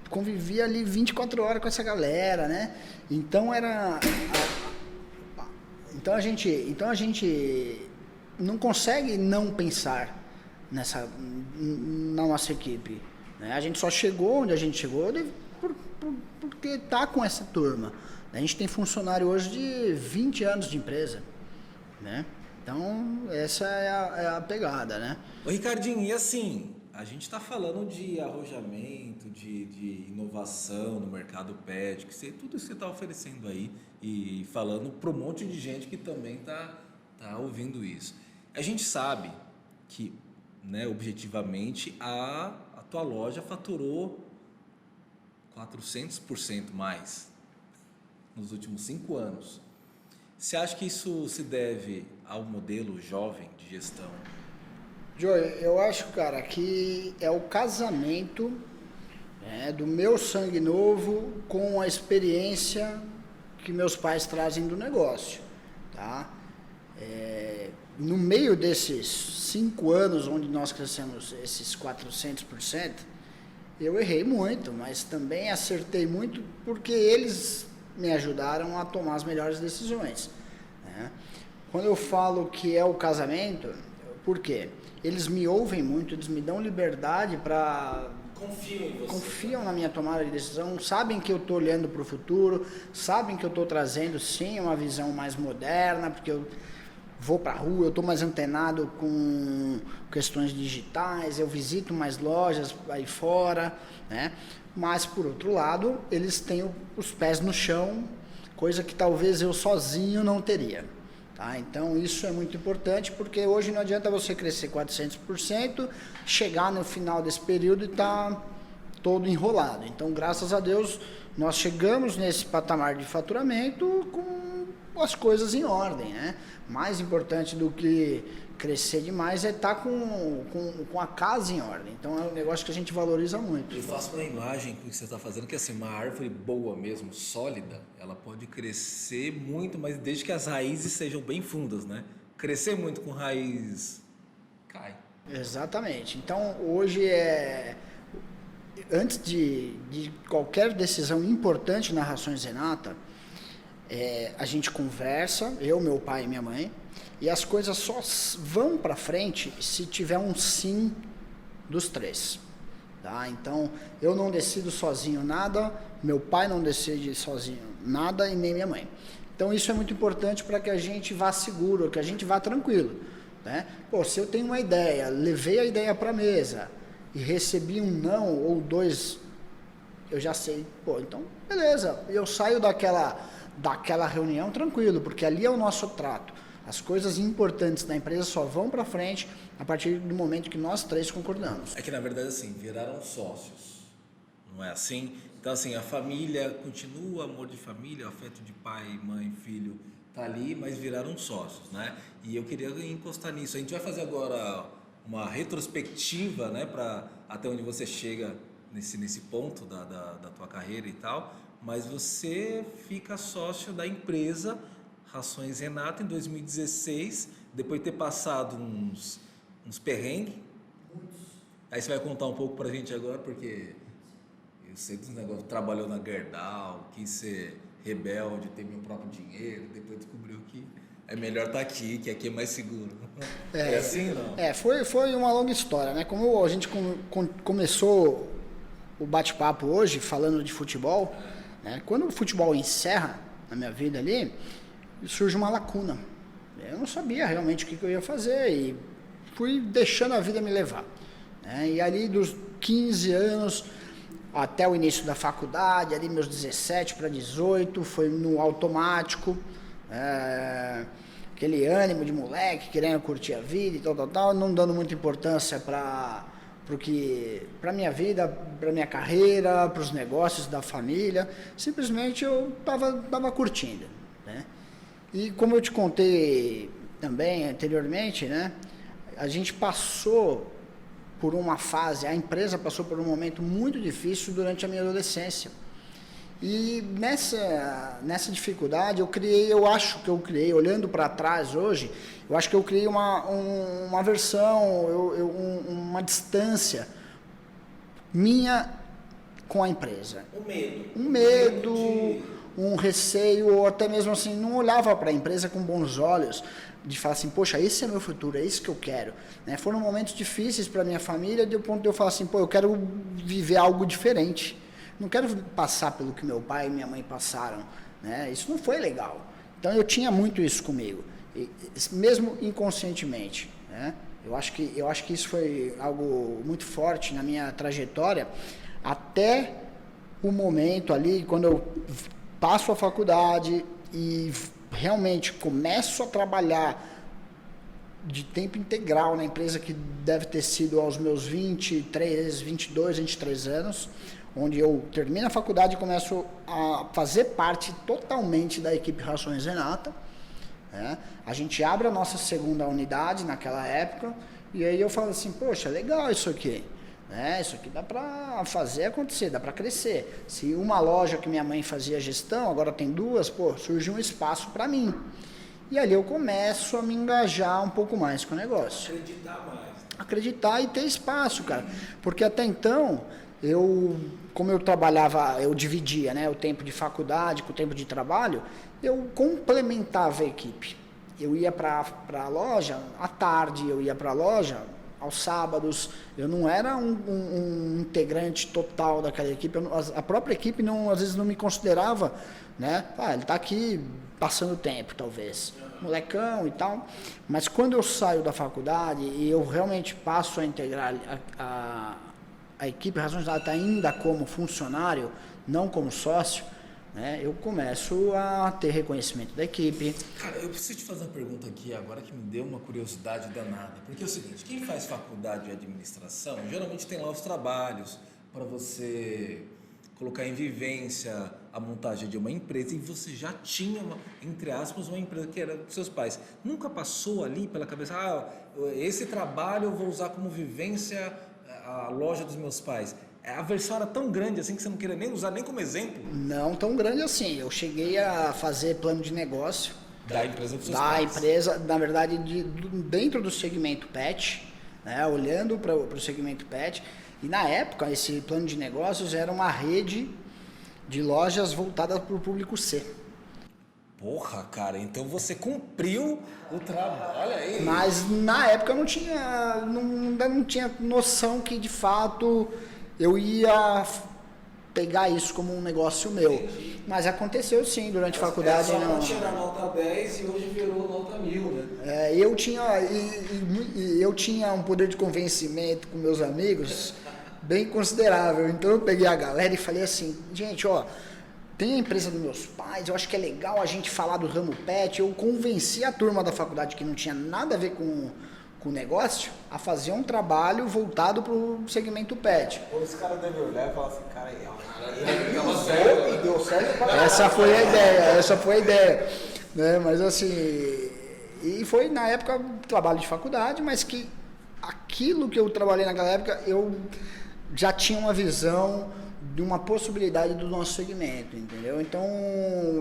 convivia ali 24 horas com essa galera, né? Então então a gente não consegue não pensar na nossa equipe, né? A gente só chegou onde a gente chegou porque tá com essa turma. A gente tem funcionário hoje de 20 anos de empresa, né? Então, essa é a pegada, né? Ô Ricardinho, e assim, a gente está falando de arrojamento, de inovação no mercado pet, tudo isso que você está oferecendo aí e falando para um monte de gente que também tá ouvindo isso. A gente sabe que, né, objetivamente, a tua loja faturou 400% mais nos últimos 5 anos. Você acha que isso se deve ao modelo jovem de gestão? Joey, eu acho, cara, que é o casamento, né, do meu sangue novo com a experiência que meus pais trazem do negócio, tá? No meio desses 5 anos onde nós crescemos esses 400%, eu errei muito, mas também acertei muito porque eles me ajudaram a tomar as melhores decisões, né? Quando eu falo que é o casamento, por quê? Eles me ouvem muito, eles me dão liberdade para... Confiam em você. Confiam na minha tomada de decisão, sabem que eu estou olhando para o futuro, sabem que eu estou trazendo, sim, uma visão mais moderna, porque eu vou para a rua, eu estou mais antenado com questões digitais, eu visito mais lojas aí fora, né? Mas, por outro lado, eles têm os pés no chão, coisa que talvez eu sozinho não teria. Tá? Então, isso é muito importante, porque hoje não adianta você crescer 400%, chegar no final desse período e estar todo enrolado. Então, graças a Deus, nós chegamos nesse patamar de faturamento com as coisas em ordem, né? Mais importante do que crescer demais é estar com a casa em ordem. Então, é um negócio que a gente valoriza muito. Eu faço uma imagem com o que você está fazendo, que assim, uma árvore boa mesmo, sólida, ela pode crescer muito, mas desde que as raízes sejam bem fundas, né? Crescer muito com raiz, cai. Exatamente. Então, hoje antes de qualquer decisão importante na Rações Renata, a gente conversa, eu, meu pai e minha mãe, e as coisas só vão para frente se tiver um sim dos 3. Tá? Então, eu não decido sozinho nada, meu pai não decide sozinho nada e nem minha mãe. Então, isso é muito importante para que a gente vá seguro, que a gente vá tranquilo. Né? Pô, se eu tenho uma ideia, levei a ideia para a mesa e recebi um não ou 2, eu já sei, pô, então, beleza, eu saio daquela reunião tranquilo, porque ali é o nosso trato. As coisas importantes da empresa só vão para frente a partir do momento que nós 3 concordamos. É que, na verdade, assim, viraram sócios, não é assim? Então, assim, a família continua, amor de família, afeto de pai, mãe, filho, tá ali, mas viraram sócios, né? E eu queria encostar nisso. A gente vai fazer agora uma retrospectiva, né, para até onde você chega nesse ponto da tua carreira e tal, mas você fica sócio da empresa Rações Renata em 2016, depois de ter passado uns perrengues. Aí você vai contar um pouco pra gente agora, porque eu sei dos negócios, trabalhou na Gerdau, quis ser rebelde, ter meu próprio dinheiro, depois descobriu que é melhor estar aqui, que aqui é mais seguro. É assim, não? Foi uma longa história, né? Como a gente começou o bate-papo hoje, falando de futebol, né? Quando o futebol encerra na minha vida ali, surge uma lacuna. Eu não sabia realmente o que eu ia fazer e fui deixando a vida me levar, né? E ali dos 15 anos até o início da faculdade, ali meus 17 para 18, foi no automático, aquele ânimo de moleque, querendo curtir a vida e tal, não dando muita importância para minha vida, para minha carreira, para os negócios da família. Simplesmente eu tava curtindo, né? E como eu te contei também anteriormente, né? A gente passou por uma fase, a empresa passou por um momento muito difícil durante a minha adolescência. E nessa dificuldade eu acho que eu criei, olhando para trás hoje, eu acho que eu criei uma versão, uma distância minha com a empresa. Um medo, um receio, ou até mesmo assim, não olhava para a empresa com bons olhos, de falar assim, poxa, esse é meu futuro, é isso que eu quero, né? Foram momentos difíceis para minha família, de ponto de eu falar assim, pô, eu quero viver algo diferente. Não quero passar pelo que meu pai e minha mãe passaram, né? Isso não foi legal. Então eu tinha muito isso comigo, mesmo inconscientemente, né? Eu acho que isso foi algo muito forte na minha trajetória, até o momento ali, quando eu passo a faculdade e realmente começo a trabalhar de tempo integral na empresa, que deve ter sido aos meus 22, 23 anos, onde eu termino a faculdade e começo a fazer parte totalmente da equipe Rações Renata, né? A gente abre a nossa segunda unidade naquela época, e aí eu falo assim, poxa, legal isso aqui, né? Isso aqui dá para fazer acontecer, dá para crescer. Se uma loja que minha mãe fazia gestão, agora tem duas, pô, surge um espaço para mim. E ali eu começo a me engajar um pouco mais com o negócio. Acreditar mais. Acreditar e ter espaço, cara. Porque até então, como eu trabalhava, eu dividia, né, o tempo de faculdade com o tempo de trabalho, eu complementava a equipe. Eu ia para a loja à tarde, eu ia para a loja aos sábados. Eu não era um integrante total daquela equipe. A própria equipe às vezes não me considerava, né? Ele está aqui passando tempo, talvez, molecão e tal. Mas quando eu saio da faculdade e eu realmente passo a integrar a equipe Razões Renata ainda como funcionário, não como sócio, né, eu começo a ter reconhecimento da equipe. Cara, eu preciso te fazer uma pergunta aqui agora que me deu uma curiosidade danada. Porque é o seguinte, quem faz faculdade de administração, geralmente tem lá os trabalhos para você colocar em vivência a montagem de uma empresa, e você já tinha, entre aspas, uma empresa que era dos seus pais. Nunca passou ali pela cabeça, esse trabalho eu vou usar como vivência a loja dos meus pais. A versão era tão grande assim que você não queria nem usar nem como exemplo? Não tão grande assim. Eu cheguei a fazer plano de negócio da empresa dos seus da pais. empresa, na verdade, dentro do segmento pet, né, olhando para o segmento pet. E na época, esse plano de negócios era uma rede de lojas voltada para o público C. Porra, cara, então você cumpriu o trabalho. Olha aí. Mas na época eu não tinha noção que de fato eu ia pegar isso como um negócio meu. Entendi. Mas aconteceu sim, durante a faculdade. Não tinha nota 10 e hoje virou nota 1000, né? Eu tinha um poder de convencimento com meus amigos bem considerável. Então eu peguei a galera e falei assim, gente, tem a empresa dos meus pais, eu acho que é legal a gente falar do ramo pet. Eu convenci a turma da faculdade, que não tinha nada a ver com o negócio, a fazer um trabalho voltado para o segmento pet. Os caras devem olhar e falar assim, cara, deu certo. Essa foi a ideia. Né? Mas assim, e foi na época trabalho de faculdade, mas que aquilo que eu trabalhei naquela época, eu já tinha uma visão de uma possibilidade do nosso segmento, entendeu? Então,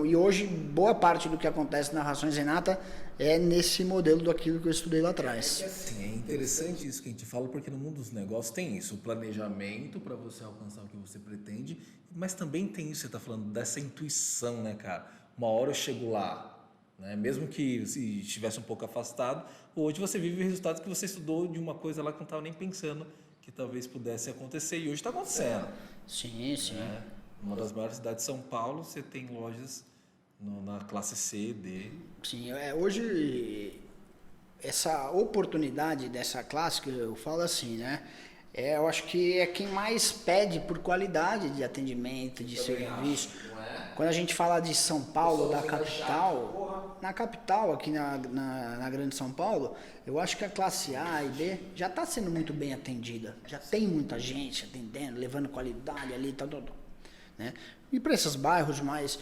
e hoje, boa parte do que acontece na Rações Renata é nesse modelo daquilo que eu estudei lá atrás. É interessante isso que a gente fala, porque no mundo dos negócios tem isso, o planejamento para você alcançar o que você pretende, mas também tem isso, você está falando dessa intuição, né, cara? Uma hora eu chego lá, né? Mesmo que se estivesse um pouco afastado, hoje você vive resultados que você estudou de uma coisa lá que não estava nem pensando que que talvez pudesse acontecer, e hoje está acontecendo. Sim, sim. Né? Uma das maiores cidades de São Paulo, você tem lojas na classe C, D. Sim, hoje essa oportunidade dessa classe, que eu falo assim, né? Eu acho que é quem mais pede por qualidade de atendimento, de serviço. Quando a gente fala de São Paulo, da capital, na capital, aqui na Grande São Paulo, eu acho que a classe A e B já está sendo muito bem atendida. Já tem muita gente atendendo, levando qualidade ali, tal, né? E para esses bairros mais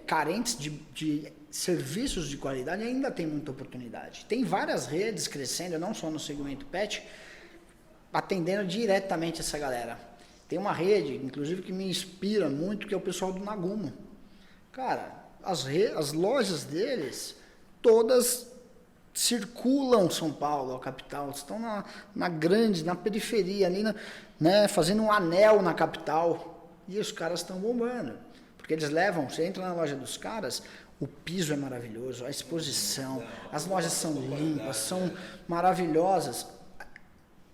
carentes de serviços de qualidade, ainda tem muita oportunidade. Tem várias redes crescendo, não só no segmento pet, atendendo diretamente essa galera. Tem uma rede, inclusive, que me inspira muito, que é o pessoal do Nagumo. Cara, as lojas deles, todas circulam São Paulo, a capital. Estão na periferia, ali, né, fazendo um anel na capital. E os caras estão bombando. Porque eles levam, você entra na loja dos caras, o piso é maravilhoso, a exposição, as lojas são limpas, são maravilhosas.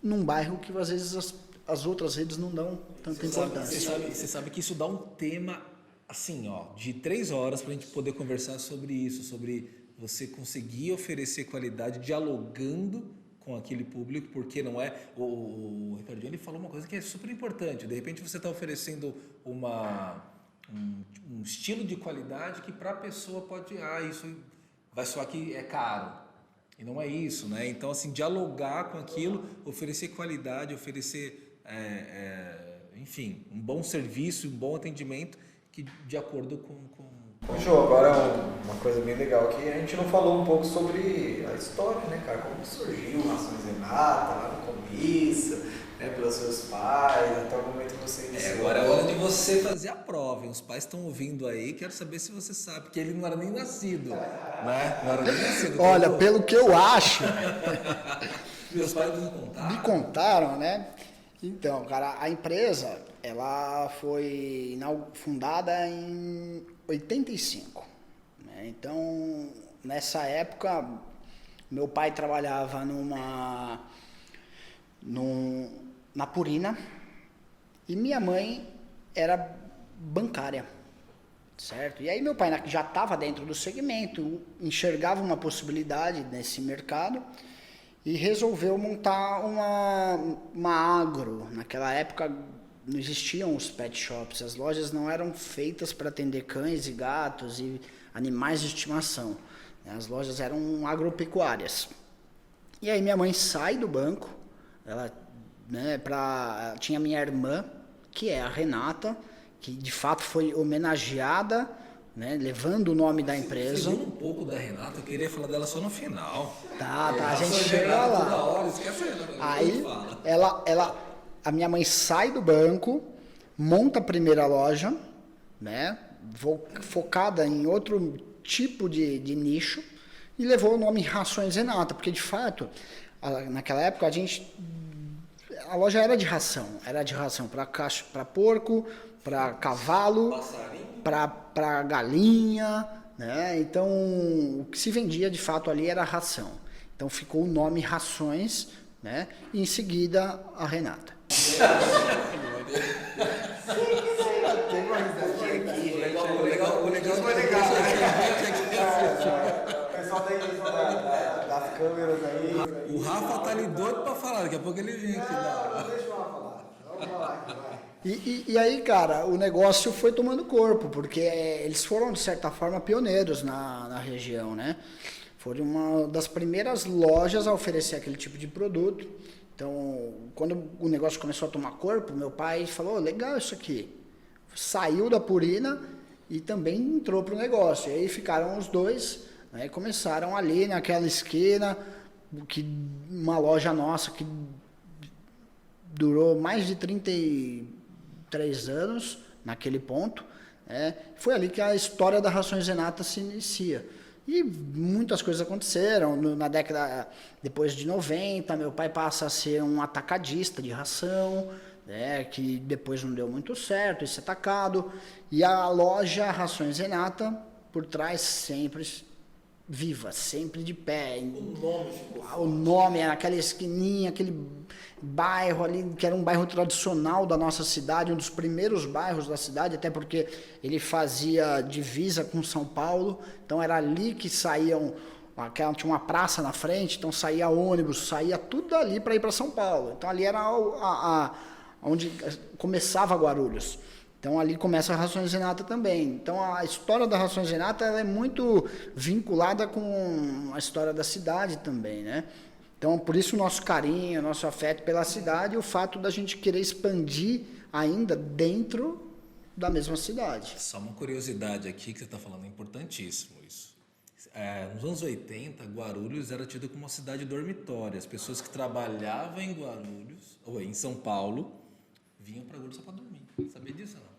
Num bairro que às vezes as outras redes não dão tanta importância. Você sabe que isso dá um tema assim, ó, de 3 horas para a gente poder conversar sobre isso, sobre você conseguir oferecer qualidade dialogando com aquele público, porque não é... O Ricardinho, ele falou uma coisa que é super importante. De repente você está oferecendo um estilo de qualidade que para a pessoa pode... isso vai soar que é caro. E não é isso, né? Então, assim, dialogar com aquilo, oferecer qualidade, oferecer, enfim, um bom serviço, um bom atendimento que de acordo com... João, agora uma coisa bem legal que a gente não falou um pouco sobre a história, né, cara? Como surgiu Rações Renata lá no começo, né, pelos seus pais, até o momento que você iniciou. Agora é hora de você fazer a prova, hein? Os pais estão ouvindo aí, quero saber se você sabe, porque ele não era nem nascido, né? Não era nem nascido. Olha, pelo que eu acho... Meus pais me contaram. Me contaram, né? Então, cara, a empresa, ela foi fundada em 85, né? Então, nessa época, meu pai trabalhava na Purina e minha mãe era bancária, certo? E aí meu pai já estava dentro do segmento, enxergava uma possibilidade nesse mercado e resolveu montar uma agro. Naquela época não existiam os pet shops, as lojas não eram feitas para atender cães e gatos e animais de estimação. As lojas eram agropecuárias. E aí minha mãe sai do banco, ela, né, tinha minha irmã, que é a Renata, que de fato foi homenageada, né, levando o nome da empresa. Um pouco da Renata, eu queria falar dela só no final. Tá, a gente chega lá. Toda hora, esquece aí a minha mãe sai do banco, monta a primeira loja, né, focada em outro tipo de nicho, e levou o nome Rações Renata, porque de fato, naquela época a loja era de ração para porco, para cavalo, para galinha, né? Então o que se vendia de fato ali era ração. Então ficou o nome Rações, né? E em seguida a Renata. O legal foi legal. O pessoal das câmeras aí. O Rafa tá ali doido pra falar, daqui a pouco ele vem aqui. Deixa eu falar. Vamos falar aqui, vai. E aí, cara, o negócio foi tomando corpo, porque eles foram, de certa forma, pioneiros na região, né? Foram uma das primeiras lojas a oferecer aquele tipo de produto. Então, quando o negócio começou a tomar corpo, meu pai falou, legal isso aqui. Saiu da Purina e também entrou pro negócio. E aí ficaram os dois, né? Começaram ali naquela esquina, uma loja nossa que durou mais de 33 anos naquele ponto. Foi ali que a história da Rações Renata se inicia. E muitas coisas aconteceram. Na década depois de 90, meu pai passa a ser um atacadista de ração, né, que depois não deu muito certo, esse atacado. E a loja Rações Renata, por trás sempre viva, sempre de pé. O nome ficou O nome era aquela esquininha, aquele bairro ali, que era um bairro tradicional da nossa cidade, um dos primeiros bairros da cidade, até porque ele fazia divisa com São Paulo, então era ali que saíam, tinha uma praça na frente, então saía ônibus, saía tudo ali para ir para São Paulo. Então ali era onde começava Guarulhos. Então ali começa a Rações Renata também. Então a história da Rações Renata ela é muito vinculada com a história da cidade também, né? Então por isso o nosso carinho, o nosso afeto pela cidade e o fato da gente querer expandir ainda dentro da mesma cidade. Só uma curiosidade aqui que você está falando, é importantíssimo isso. Nos anos 80, Guarulhos era tido como uma cidade dormitória. As pessoas que trabalhavam em Guarulhos, ou em São Paulo, vinham para Guarulhos só para dormir. Sabia disso, não?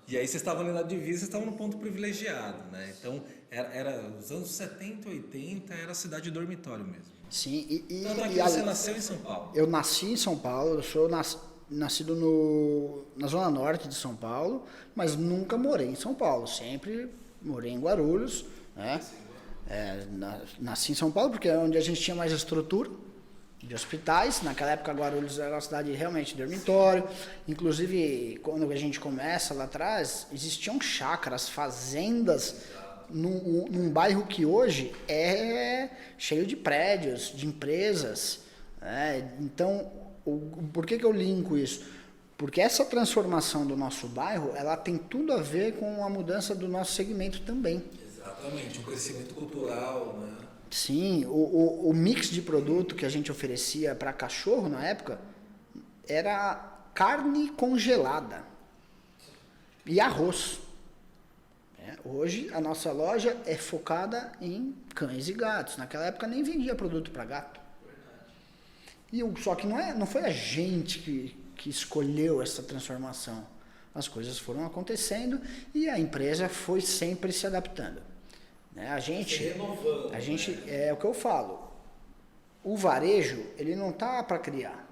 E aí vocês estavam ali na divisa, vocês estavam no ponto privilegiado, né? Então, os anos 70, 80, era cidade dormitório mesmo. Sim, Tanto é que você nasceu em São Paulo. Eu nasci em São Paulo, eu sou nascido na Zona Norte de São Paulo, mas nunca morei em São Paulo, sempre morei em Guarulhos, né? Nasci em São Paulo porque é onde a gente tinha mais estrutura de hospitais. Naquela época Guarulhos era uma cidade realmente dormitório, inclusive quando a gente começa lá atrás, existiam chácaras, fazendas, num bairro que hoje é cheio de prédios, de empresas, né? Então, por que eu linko isso? Porque essa transformação do nosso bairro, ela tem tudo a ver com a mudança do nosso segmento também. Exatamente, um crescimento cultural, né? Sim, o mix de produto que a gente oferecia para cachorro na época era carne congelada e arroz. Hoje a nossa loja é focada em cães e gatos. Naquela época nem vendia produto para gato. Só que não foi a gente que escolheu essa transformação. As coisas foram acontecendo e a empresa foi sempre se adaptando. A gente, é o que eu falo, o varejo, ele não tá para criar,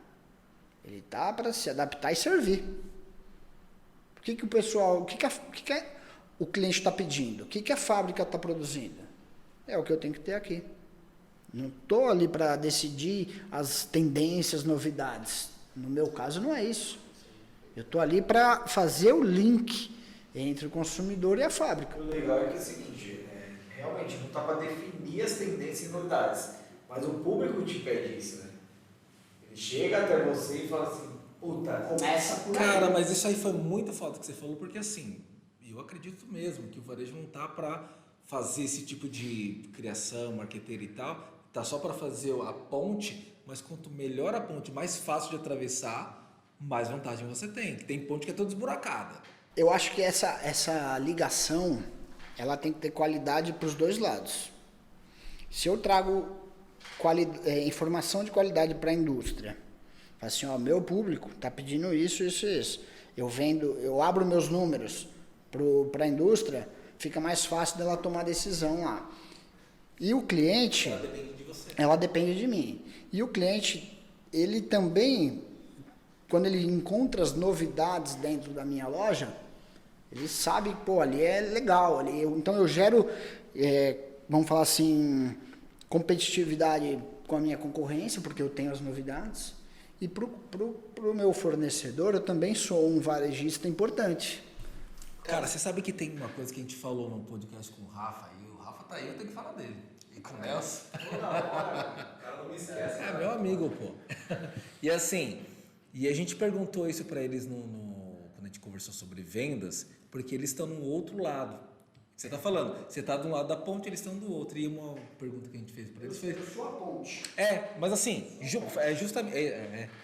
ele tá para se adaptar e servir. O que o pessoal, o que o cliente está pedindo? O que a fábrica está produzindo? É o que eu tenho que ter aqui. Não estou ali para decidir as tendências, novidades. No meu caso não é isso. Eu estou ali para fazer o link entre o consumidor e a fábrica. O legal é que é o seguinte, realmente não está para definir as tendências e novidades, mas o público te pede isso, né? Ele chega até você e fala assim, puta, começa por aí. Cara, mas isso aí foi muito foda que você falou, porque assim, eu acredito mesmo que o varejo não tá para fazer esse tipo de criação, marqueteira e tal, tá só para fazer a ponte, mas quanto melhor a ponte, mais fácil de atravessar, mais vantagem você tem. Tem ponte que é toda esburacada. Eu acho que essa ligação, ela tem que ter qualidade para os dois lados. Se eu trago informação de qualidade para a indústria, assim, ó, meu público está pedindo isso, isso e isso. Eu abro meus números para a indústria, fica mais fácil dela tomar decisão lá. E o cliente, Ela depende de você. Ela depende de mim. E o cliente, ele também, quando ele encontra as novidades dentro da minha loja, ele sabe, pô, ali é legal. Então eu gero, vamos falar assim, competitividade com a minha concorrência, porque eu tenho as novidades. E pro meu fornecedor, eu também sou um varejista importante. Cara, você sabe que tem uma coisa que a gente falou no podcast com o Rafa, e o Rafa tá aí, eu tenho que falar dele. E com o Nelson. O cara não me esquece. É meu amigo, pô. E assim, a gente perguntou isso pra eles quando a gente conversou sobre vendas, porque eles estão no outro lado. Você tá falando, você tá de um lado da ponte, eles estão do outro. E uma pergunta que a gente fez pra eles foi... Eu sou a ponte. Mas assim, justamente...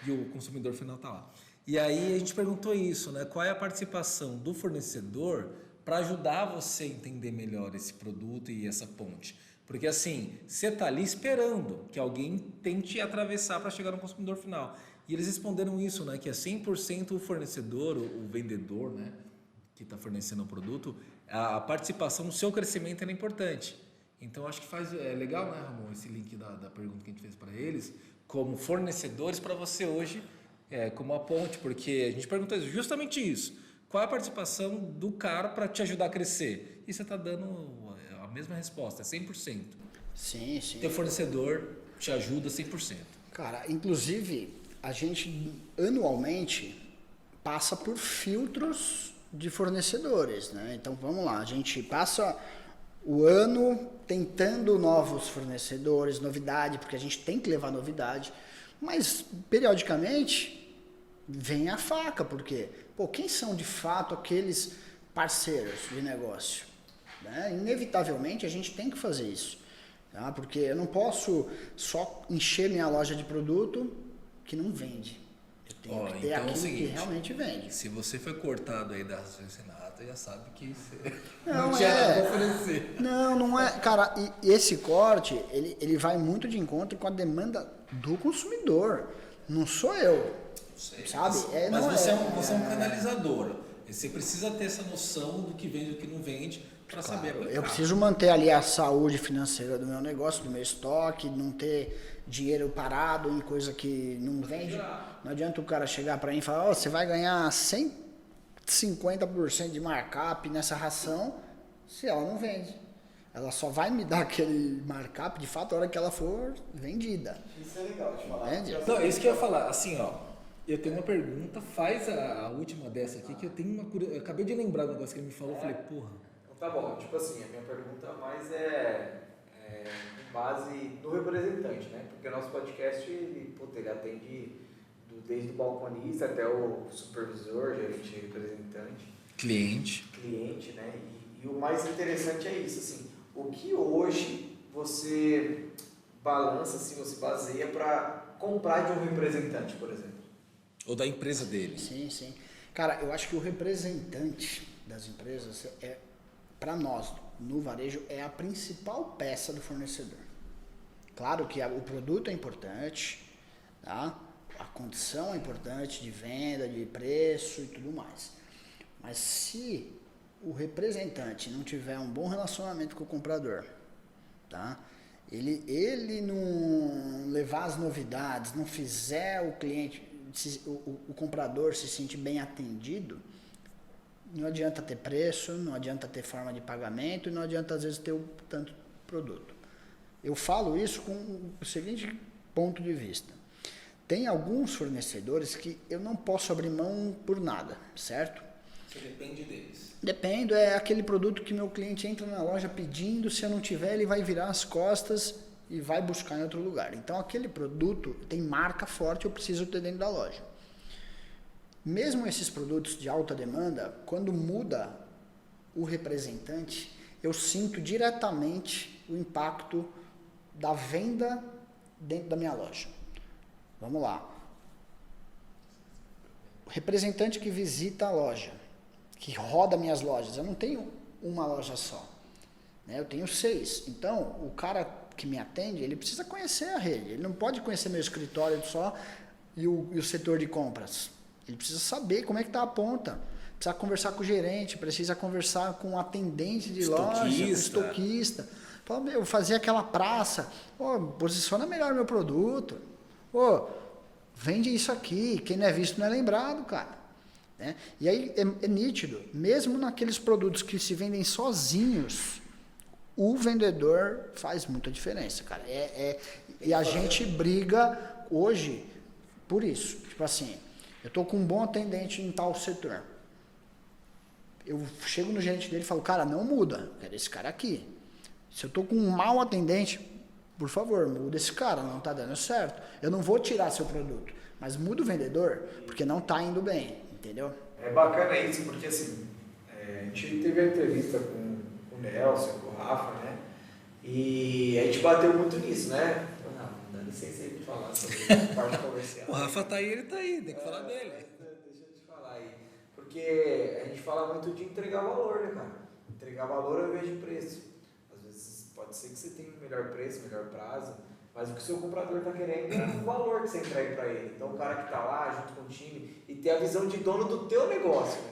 e o consumidor final tá lá. E aí a gente perguntou isso, né? Qual é a participação do fornecedor para ajudar você a entender melhor esse produto e essa ponte? Porque assim, você tá ali esperando que alguém tente atravessar para chegar no consumidor final. E eles responderam isso, né? Que é 100% o fornecedor, o vendedor, né? Que está fornecendo o produto, a participação no seu crescimento é importante. Então acho que é legal, né, Ramon, esse link da pergunta que a gente fez para eles, como fornecedores para você hoje, como a ponte, porque a gente perguntou justamente isso. Qual é a participação do cara para te ajudar a crescer? E você está dando a mesma resposta, é 100%. Sim, sim. Teu fornecedor te ajuda 100%. Cara, inclusive, a gente anualmente passa por filtros de fornecedores, né? Então, vamos lá, a gente passa o ano tentando novos fornecedores, novidade, porque a gente tem que levar novidade, mas, periodicamente, vem a faca, porque, quem são de fato aqueles parceiros de negócio? Né? Inevitavelmente, a gente tem que fazer isso. Tá? Porque eu não posso só encher minha loja de produto que não vende. Eu tenho que ter então aquilo seguinte, que realmente vende. Se você foi cortado aí da Renata, já sabe que você Não tinha nada é. pra oferecer. Não é. Cara, e esse corte, ele vai muito de encontro com a demanda do consumidor. Não sou eu. Sei, Sabe? Mas Não você é um canalizador. Você precisa ter essa noção do que vende e do que não vende para saber aplicar. Eu preciso manter ali a saúde financeira do meu negócio, do meu estoque, não ter dinheiro parado em coisa que não vende. Não adianta o cara chegar para mim e falar, você vai ganhar 150% de markup nessa ração se ela não vende. Ela só vai me dar aquele markup, de fato, a hora que ela for vendida. Isso é legal de falar. Não, isso que eu ia falar. Assim, eu tenho uma pergunta, faz a última dessa aqui, que eu tenho uma curiosidade. Eu acabei de lembrar do negócio que ele me falou, eu falei, porra. Tá bom, tipo assim, a minha pergunta mais é com base no representante, né? Porque o nosso podcast, ele atende desde o balconista até o supervisor, gerente, representante. Cliente, né? E o mais interessante é isso, assim, o que hoje você balança, assim, você baseia para comprar de um representante, por exemplo? Ou da empresa dele. Sim, sim. Cara, eu acho que o representante das empresas para nós, no varejo, é a principal peça do fornecedor. Claro que o produto é importante, tá? A condição é importante de venda, de preço e tudo mais. Mas se o representante não tiver um bom relacionamento com o comprador, tá? Ele não levar as novidades, não fizer o cliente, o comprador se sentir bem atendido, não adianta ter preço, não adianta ter forma de pagamento e não adianta às vezes ter tanto produto. Eu falo isso com o seguinte ponto de vista. Tem alguns fornecedores que eu não posso abrir mão por nada, certo? Você depende deles. Dependo, é aquele produto que meu cliente entra na loja pedindo, se eu não tiver ele vai virar as costas e vai buscar em outro lugar. Então aquele produto tem marca forte, eu preciso ter dentro da loja. Mesmo esses produtos de alta demanda, quando muda o representante, eu sinto diretamente o impacto da venda dentro da minha loja. Vamos lá. O representante que visita a loja, que roda minhas lojas, eu não tenho uma loja só, né? Eu tenho 6. Então, o cara que me atende, ele precisa conhecer a rede. Ele não pode conhecer meu escritório só e o setor de compras. Ele precisa saber como é que está a ponta. Precisa conversar com o gerente, precisa conversar com o atendente de loja, com o estoquista. Fala, meu, fazer aquela praça. Posiciona melhor meu produto. Vende isso aqui. Quem não é visto não é lembrado, cara. Né? E aí é nítido. Mesmo naqueles produtos que se vendem sozinhos, o vendedor faz muita diferença, cara. E a gente briga hoje por isso. Tipo assim, eu tô com um bom atendente em tal setor. Eu chego no gerente dele e falo, cara, não muda, eu quero esse cara aqui. Se eu tô com um mau atendente, por favor, muda esse cara, não tá dando certo. Eu não vou tirar seu produto, mas muda o vendedor, porque não tá indo bem, entendeu? É bacana isso, porque assim, a gente teve a entrevista com o Nelson, com o Rafa, né? E a gente bateu muito nisso, né? Não, dá licença aí pra falar sobre a parte comercial. O Rafa tá aí, ele tá aí, tem que falar dele. Deixa eu te falar aí. Porque a gente fala muito de entregar valor, né, cara? Entregar valor ao invés de preço. Às vezes pode ser que você tenha um melhor preço, melhor prazo, mas o que o seu comprador está querendo é o valor que você entrega para ele. Então o cara que está lá junto com o time e ter a visão de dono do teu negócio, né?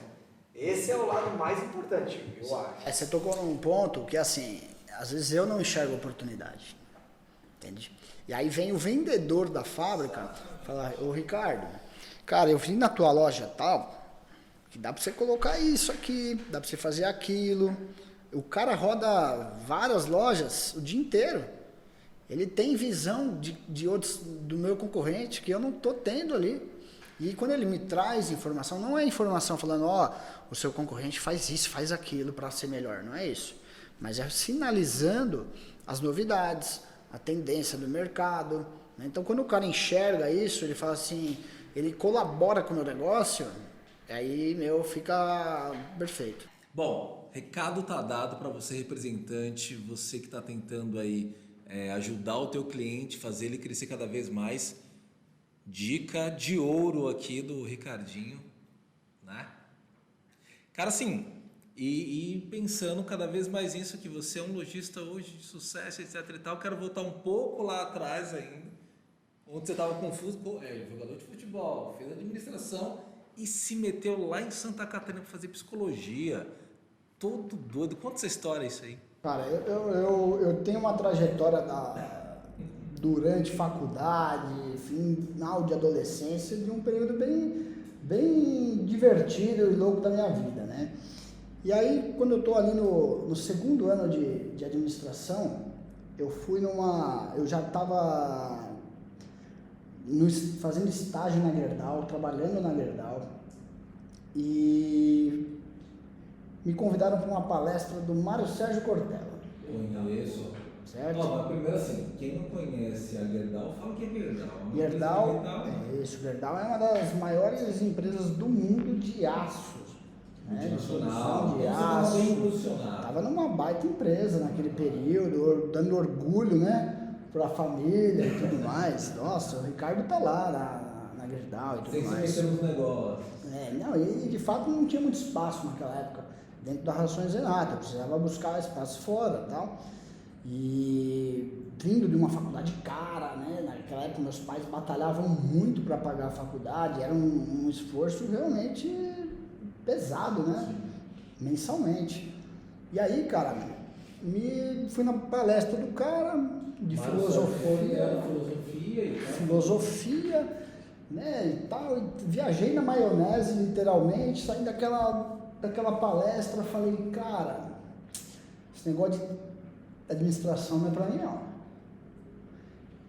Esse é o lado mais importante, eu acho. Você tocou num ponto que, assim, às vezes eu não enxergo oportunidade, entende? E aí vem o vendedor da fábrica falar, ô Ricardo, cara, eu vim na tua loja tal, que dá para você colocar isso aqui, dá para você fazer aquilo. O cara roda várias lojas o dia inteiro. ele tem visão de outros, do meu concorrente que eu não estou tendo ali. E quando ele me traz informação, não é informação falando, o seu concorrente faz isso, faz aquilo para ser melhor, não é isso. Mas é sinalizando as novidades, a tendência do mercado, né? Então, quando o cara enxerga isso, ele fala assim, ele colabora com o meu negócio, aí, fica perfeito. Bom, recado tá dado para você, representante, você que está tentando aí ajudar o teu cliente, fazer ele crescer cada vez mais. Dica de ouro aqui do Ricardinho, né? Cara, assim, e pensando cada vez mais nisso, que você é um lojista hoje de sucesso, etc e tal, quero voltar um pouco lá atrás ainda, onde você estava confuso, jogador de futebol, fez administração e se meteu lá em Santa Catarina para fazer psicologia, todo doido. Conta essa história isso aí. Cara, eu tenho uma trajetória durante faculdade, final de adolescência, de um período bem divertido e louco da minha vida, né? E aí, quando eu estou ali no segundo ano de administração, eu já estava fazendo estágio na Gerdau, trabalhando na Gerdau, e me convidaram para uma palestra do Mário Sérgio Cortella. Conheço. Certo? Mas primeiro assim, quem não conhece a Gerdau, fala que é Gerdau, Gerdau é uma das maiores empresas do mundo de aços. Multinacional, de aço. Estava Estava numa baita empresa naquele período, dando orgulho, né, para a família e tudo mais. Nossa, o Ricardo tá lá na Gerdau e tudo mais. Sem se meter nos negócios. E de fato não tinha muito espaço naquela época dentro da Rações Renata, precisava buscar espaço fora e tal. E vindo de uma faculdade cara, né? Naquela época meus pais batalhavam muito para pagar a faculdade, era um esforço realmente pesado, né? Sim. Mensalmente. E aí, cara, fui na palestra do cara de filosofia, né? E tal, e viajei na maionese, literalmente, saí daquela palestra, falei, cara, esse negócio de administração não é pra mim, não.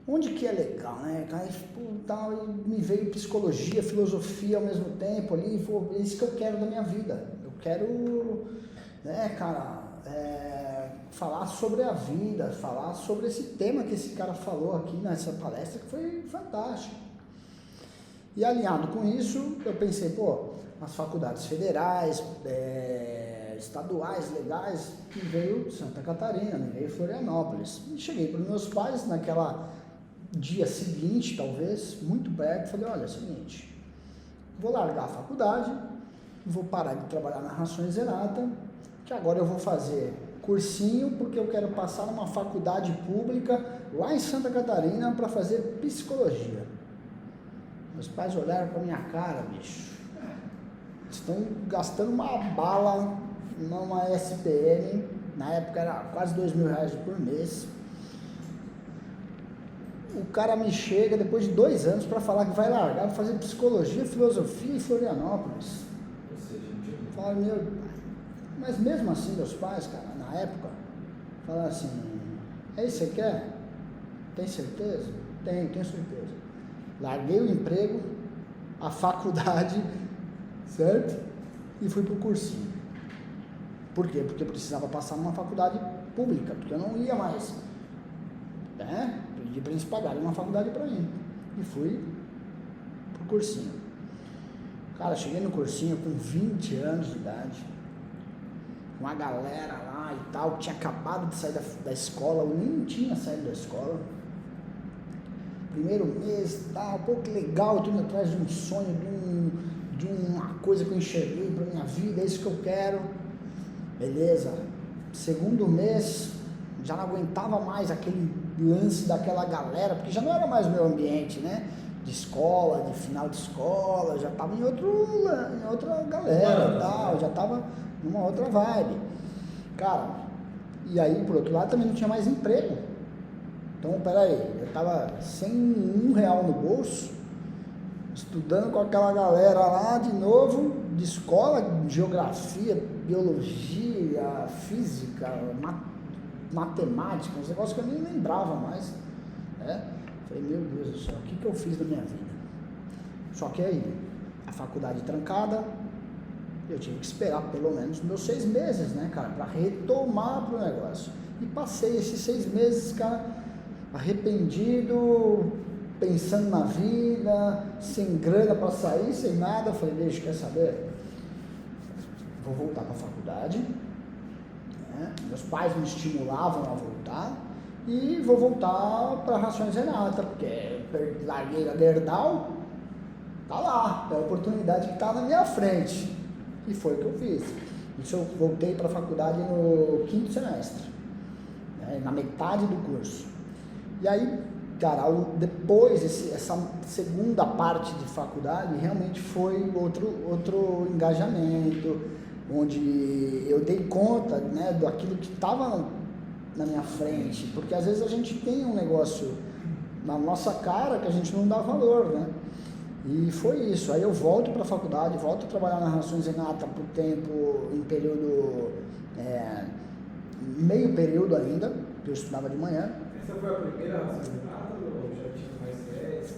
Onde que é legal, né? E me veio psicologia, filosofia ao mesmo tempo ali, é isso que eu quero da minha vida. Eu quero, né, cara, falar sobre a vida, falar sobre esse tema que esse cara falou aqui nessa palestra, que foi fantástico. E alinhado com isso, eu pensei, as faculdades federais, estaduais, legais, me veio Santa Catarina, me veio Florianópolis. E cheguei para os meus pais naquela dia seguinte, talvez, muito perto, falei, olha, é o seguinte, vou largar a faculdade, vou parar de trabalhar na Rações Renata, que agora eu vou fazer cursinho, porque eu quero passar numa faculdade pública lá em Santa Catarina para fazer psicologia. Meus pais olharam para minha cara, bicho, estão gastando uma bala numa SPM, na época era quase R$2.000 por mês. O cara me chega depois de 2 anos para falar que vai largar, vai fazer psicologia, filosofia em Florianópolis. Fala, mas mesmo assim meus pais, cara, na época, falaram assim, é isso que você quer? Tem certeza? Tenho certeza. Larguei o emprego, a faculdade, certo? E fui pro cursinho. Por quê? Porque eu precisava passar numa faculdade pública, porque eu não ia mais, né? Pedi para eles pagarem uma faculdade para mim. E fui pro cursinho. Cara, cheguei no cursinho com 20 anos de idade, com a galera lá e tal, tinha acabado de sair da escola, eu nem tinha saído da escola. Primeiro mês, tal, que legal, tudo atrás de um sonho, de uma coisa que eu enxerguei para minha vida, é isso que eu quero. Beleza. Segundo mês, já não aguentava mais aquele lance daquela galera, porque já não era mais o meu ambiente, né? De escola, de final de escola, já estava em outra galera e tal, já estava numa outra vibe. Cara, e aí, por outro lado, também não tinha mais emprego. Então, peraí, eu estava sem R$1 no bolso, estudando com aquela galera lá de novo, de escola, geografia, biologia, física, matemática, uns negócios que eu nem lembrava mais. né? Falei, meu Deus do céu, o que eu fiz da minha vida? Só que aí, a faculdade trancada, eu tive que esperar pelo menos meus 6 meses, né, cara, para retomar pro negócio. E passei esses 6 meses, cara, arrependido, pensando na vida, sem grana para sair, sem nada. Falei, deixa, quer saber? Vou voltar para a faculdade, né? Meus pais me estimulavam a voltar e vou voltar para Rações Renata, porque larguei a Gerdau, tá lá, é a oportunidade que está na minha frente. E foi o que eu fiz. Isso eu voltei para a faculdade no 5º semestre, né, na metade do curso. E aí, cara, depois, essa segunda parte de faculdade realmente foi outro engajamento, onde eu dei conta, né, daquilo que estava na minha frente, porque às vezes a gente tem um negócio na nossa cara que a gente não dá valor, né? E foi isso. Aí eu volto para a faculdade, volto a trabalhar na Rações Renata por tempo, em período, meio período ainda, que eu estudava de manhã. Essa foi a primeira Rações Renata ou já tinha mais 10?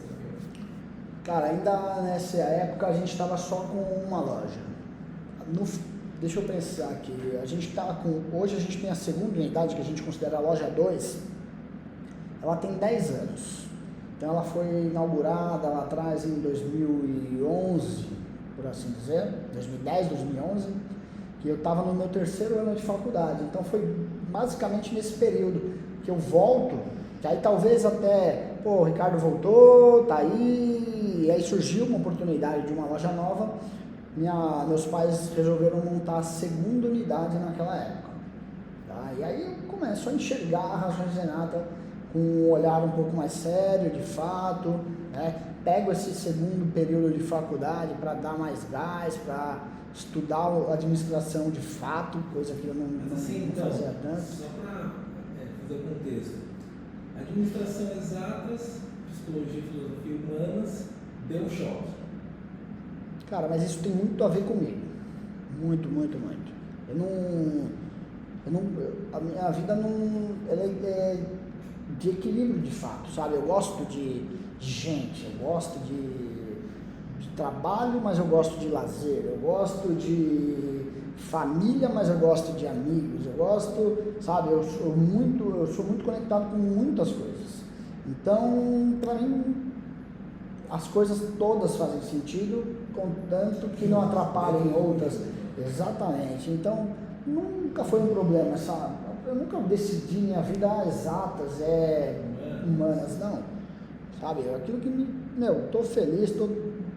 Cara, ainda nessa época a gente estava só com uma loja. Deixa eu pensar aqui, hoje a gente tem a segunda unidade, que a gente considera a loja 2, ela tem 10 anos. Então ela foi inaugurada lá atrás em 2011, por assim dizer, 2010, 2011, que eu estava no meu 3º ano de faculdade. Então foi basicamente nesse período que eu volto, que aí talvez até, o Ricardo voltou, tá aí, e aí surgiu uma oportunidade de uma loja nova. Meus pais resolveram montar a segunda unidade naquela época, tá? E aí eu começo a enxergar a Rações Renata com um olhar um pouco mais sério, de fato, né? Pego esse segundo período de faculdade para dar mais gás, para estudar administração de fato, coisa que eu não fazia tanto. Só para fazer o contexto, administração exatas, psicologia, filosofia humanas, deu um choque. Cara, mas isso tem muito a ver comigo. Muito, muito, muito. A minha vida ela é de equilíbrio de fato, sabe? Eu gosto de gente, eu gosto de trabalho, mas eu gosto de lazer, eu gosto de família, mas eu gosto de amigos, eu gosto, sabe? Eu sou muito conectado com muitas coisas. Então, para mim, as coisas todas fazem sentido, contanto que não atrapalhem outras. Exatamente. Então, nunca foi um problema, sabe? Eu nunca decidi minha vida exatas, humanas, não. Sabe? Aquilo que tô feliz, tô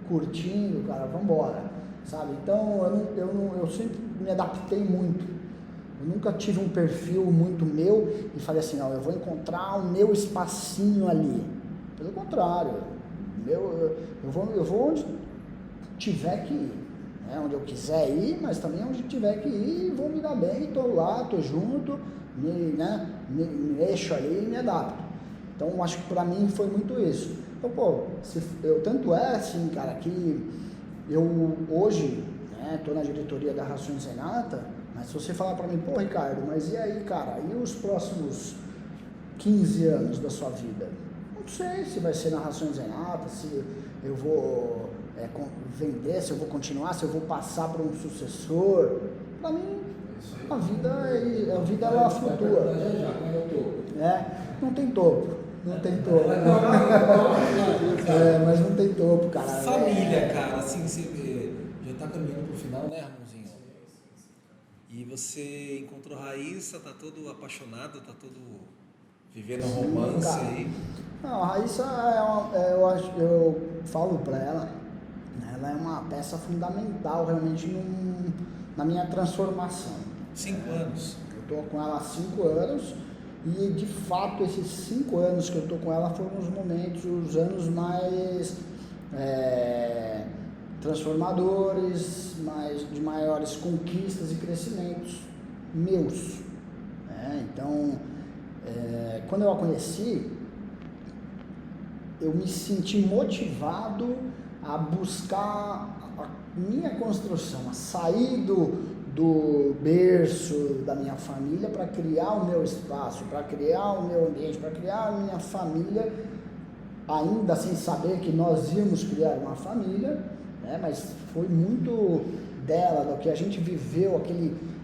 curtindo, cara, vambora. Sabe? Então, eu sempre me adaptei muito. Eu nunca tive um perfil muito meu e falei assim, não, eu vou encontrar o meu espacinho ali. Pelo contrário. Eu vou onde tiver que ir, né? Onde eu quiser ir, mas também onde tiver que ir, vou me dar bem, estou lá, estou junto, me mexo ali e me adapto. Então, acho que para mim foi muito isso. Então, tanto é assim, cara, que eu hoje, né, estou na diretoria da Rações Renata, mas se você falar para mim, Ricardo, mas e aí, cara, e os próximos 15 anos da sua vida? Não sei se vai ser na Rações Renata, se eu vou vender, se eu vou continuar, se eu vou passar para um sucessor. Para mim, a vida ela flutua. Não tem topo. Não tem topo. Mas não tem topo, cara. Família, cara, assim, você já tá caminhando pro final, né, Ramonzinho? E você encontrou Raíssa, tá todo apaixonado, tá todo vivendo um romance aí. Não, a Raíssa eu falo pra ela, né, ela é uma peça fundamental realmente na minha transformação. 5 anos. Eu tô com ela há 5 anos e de fato esses 5 anos que eu tô com ela foram os anos mais transformadores, de maiores conquistas e crescimentos meus, né? Então, quando eu a conheci, eu me senti motivado a buscar a minha construção, a sair do berço da minha família para criar o meu espaço, para criar o meu ambiente, para criar a minha família, ainda sem saber que nós íamos criar uma família, né? Mas foi muito dela, do que a gente viveu,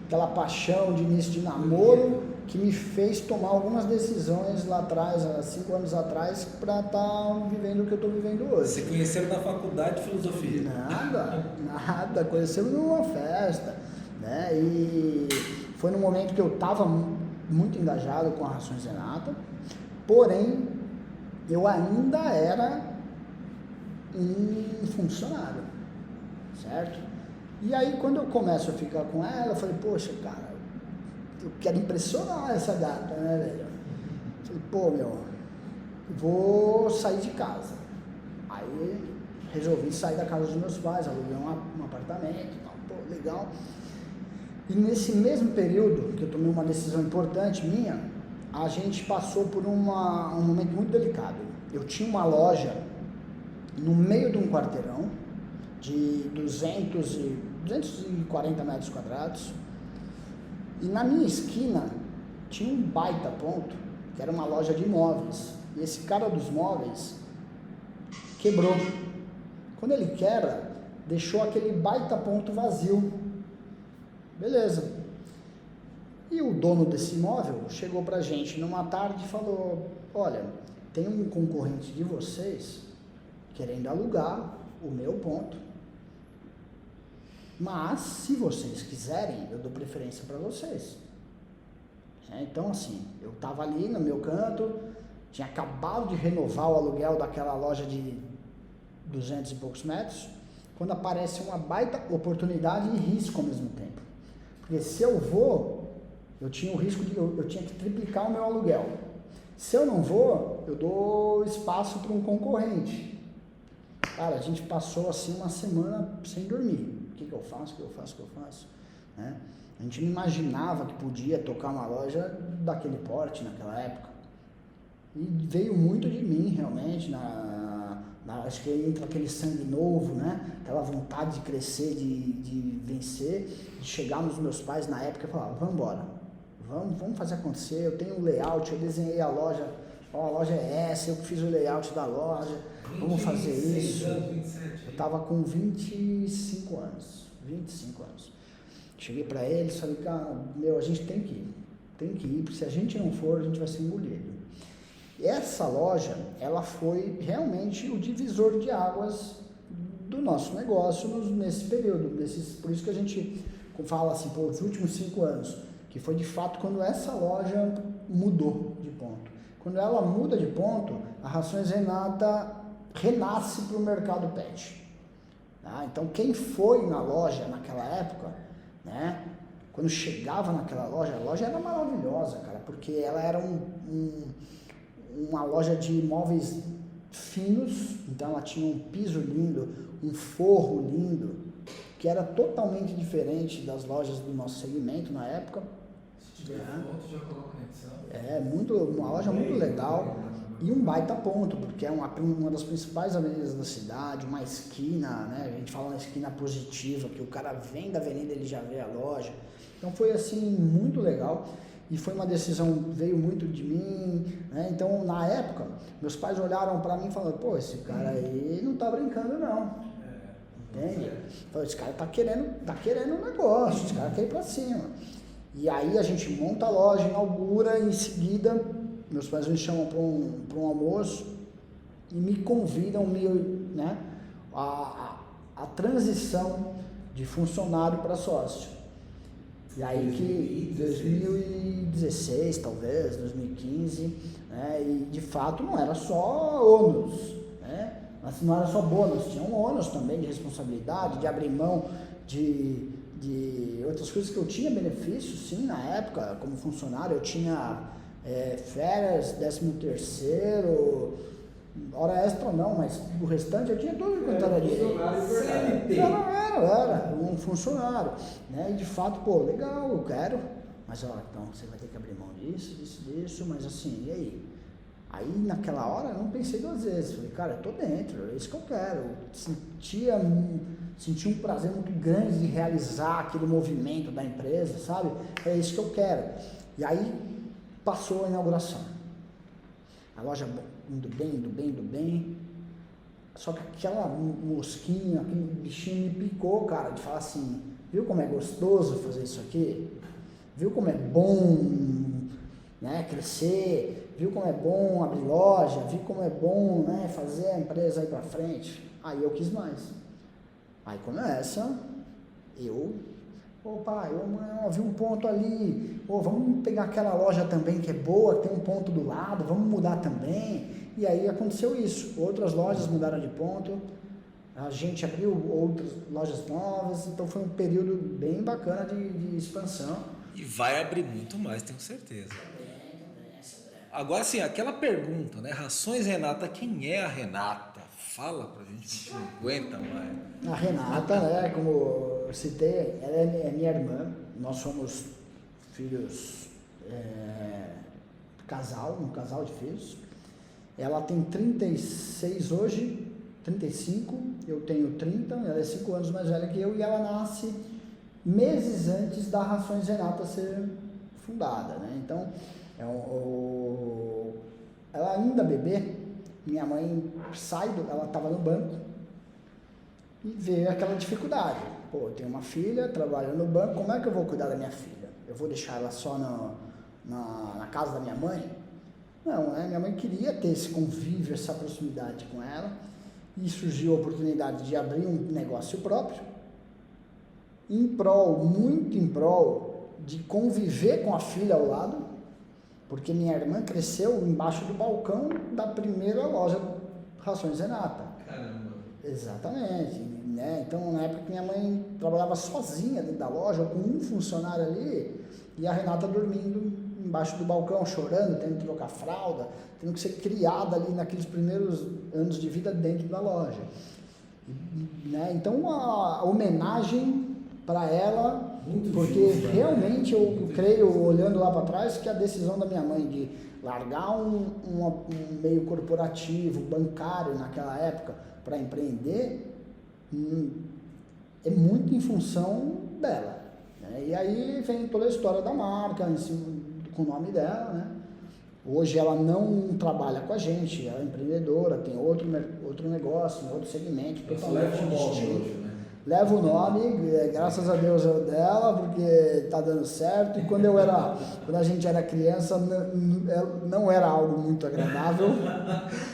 aquela paixão de início de namoro, que me fez tomar algumas decisões lá atrás, há 5 anos atrás, para estar vivendo o que eu estou vivendo hoje. Você conheceu na faculdade de filosofia? Nada, conhecemos numa festa, né? E foi no momento que eu estava muito engajado com a Rações Renata, porém, eu ainda era um funcionário, certo? E aí, quando eu começo a ficar com ela, eu falei, poxa, cara, eu quero impressionar essa gata, né, velho? Falei, pô, meu, vou sair de casa. Aí, resolvi sair da casa dos meus pais, aluguei um apartamento, pô, legal. E nesse mesmo período, que eu tomei uma decisão importante minha, a gente passou por um momento muito delicado. Eu tinha uma loja no meio de um quarteirão de 240 metros quadrados, e na minha esquina tinha um baita ponto, que era uma loja de móveis, e esse cara dos móveis quebrou. Quando ele quebra, deixou aquele baita ponto vazio. Beleza. E o dono desse imóvel chegou pra gente numa tarde e falou, olha, tem um concorrente de vocês querendo alugar o meu ponto, mas se vocês quiserem, eu dou preferência para vocês. Então assim, eu tava ali no meu canto, tinha acabado de renovar o aluguel daquela loja de 200 e poucos metros, quando aparece uma baita oportunidade e risco ao mesmo tempo. Porque se eu vou, eu tinha o risco de eu tinha que triplicar o meu aluguel. Se eu não vou, eu dou espaço para um concorrente. Cara, a gente passou assim uma semana sem dormir. O que eu faço? Né? A gente não imaginava que podia tocar uma loja daquele porte naquela época. E veio muito de mim, realmente, acho que entra aquele sangue novo, né? Aquela vontade de crescer, de vencer, de chegar nos meus pais na época e falar, vamos embora, vamos fazer acontecer, eu tenho um layout, eu desenhei a loja, a loja é essa, eu fiz o layout da loja, vamos fazer isso. Eu estava com 25 anos. Cheguei para eles e falei, cara, a gente tem que ir, porque se a gente não for, a gente vai ser engolido. E essa loja, ela foi realmente o divisor de águas do nosso negócio nesse período, por isso que a gente fala assim, os últimos 5 anos, que foi de fato quando essa loja mudou de ponto. Quando ela muda de ponto, a Rações Renata renasce para o mercado pet. Tá? Então, quem foi na loja naquela época, né, quando chegava naquela loja, a loja era maravilhosa, cara, porque ela era uma loja de móveis finos, então ela tinha um piso lindo, um forro lindo, que era totalmente diferente das lojas do nosso segmento na época. Se tiver foto, já coloca na edição. Uma loja muito legal e um baita ponto, porque é uma das principais avenidas da cidade, uma esquina, né? A gente fala uma esquina positiva, que o cara vem da avenida, ele já vê a loja. Então foi assim, muito legal. E foi uma decisão, veio muito de mim, né? Então, na época, meus pais olharam para mim e falaram, pô, esse cara aí não tá brincando não, entende? Falei, esse cara tá querendo um negócio, esse cara quer ir para cima. E aí a gente monta a loja, inaugura, e em seguida, meus pais me chamam para um almoço e me convidam, né, a transição de funcionário para sócio. E aí que 2016, talvez, 2015, né, e de fato não era só ônus, né, mas não era só bônus, tinha um ônus também de responsabilidade, de abrir mão de outras coisas que eu tinha benefício, sim, na época, como funcionário, eu tinha férias, 13º, hora extra não, mas o restante eu tinha tudo quanto era direito. Era um funcionário, né? E de fato, pô, legal, eu quero, mas ó, então você vai ter que abrir mão disso, mas assim, e aí? Aí naquela hora eu não pensei 2 vezes, falei, cara, eu tô dentro, é isso que eu quero. Eu sentia senti um prazer muito grande de realizar aquele movimento da empresa, sabe? É isso que eu quero. E aí passou a inauguração. A loja indo bem. Só que aquela mosquinha, aquele bichinho me picou, cara, de falar assim, viu como é gostoso fazer isso aqui? Viu como é bom, né, crescer? Viu como é bom abrir loja? Viu como é bom, né, fazer a empresa ir pra frente? Aí eu quis mais. Aí começa, pai, mãe, vi um ponto ali, vamos pegar aquela loja também que é boa, tem um ponto do lado, vamos mudar também. E aí aconteceu isso, outras lojas mudaram de ponto, a gente abriu outras lojas novas, então foi um período bem bacana de expansão. E vai abrir muito mais, tenho certeza. Agora sim, aquela pergunta, né? Rações Renata, quem é a Renata? Fala pra gente, não aguenta mais. A Renata, né, como eu citei, ela é minha irmã, nós somos filhos, um casal de filhos. Ela tem 36 hoje, 35, eu tenho 30, ela é 5 anos mais velha que eu e ela nasce meses antes da Rações Renata ser fundada, né? Então, ela ainda bebê, minha mãe ela estava no banco e veio aquela dificuldade. Pô, eu tenho uma filha, trabalho no banco, como é que eu vou cuidar da minha filha? Eu vou deixar ela só na casa da minha mãe? Não, né? Minha mãe queria ter esse convívio, essa proximidade com ela, e surgiu a oportunidade de abrir um negócio próprio, muito em prol de conviver com a filha ao lado, porque minha irmã cresceu embaixo do balcão da primeira loja Rações Renata. Caramba! Exatamente, né? Então, na época que minha mãe trabalhava sozinha dentro da loja, com um funcionário ali, e a Renata dormindo embaixo do balcão, chorando, tendo que trocar fralda, tendo que ser criada ali naqueles primeiros anos de vida dentro da loja. Né? Então, a homenagem para ela, muito porque justo, realmente eu creio, olhando lá para trás, que a decisão da minha mãe de largar um meio corporativo, bancário naquela época, para empreender, é muito em função dela. Né? E aí vem toda a história da marca, em cima, com o nome dela, né? Hoje ela não trabalha com a gente, ela é empreendedora, tem outro negócio, outro segmento, totalmente distinto. Leva o nome, graças a Deus é o dela, porque tá dando certo. E quando a gente era criança, não era algo muito agradável.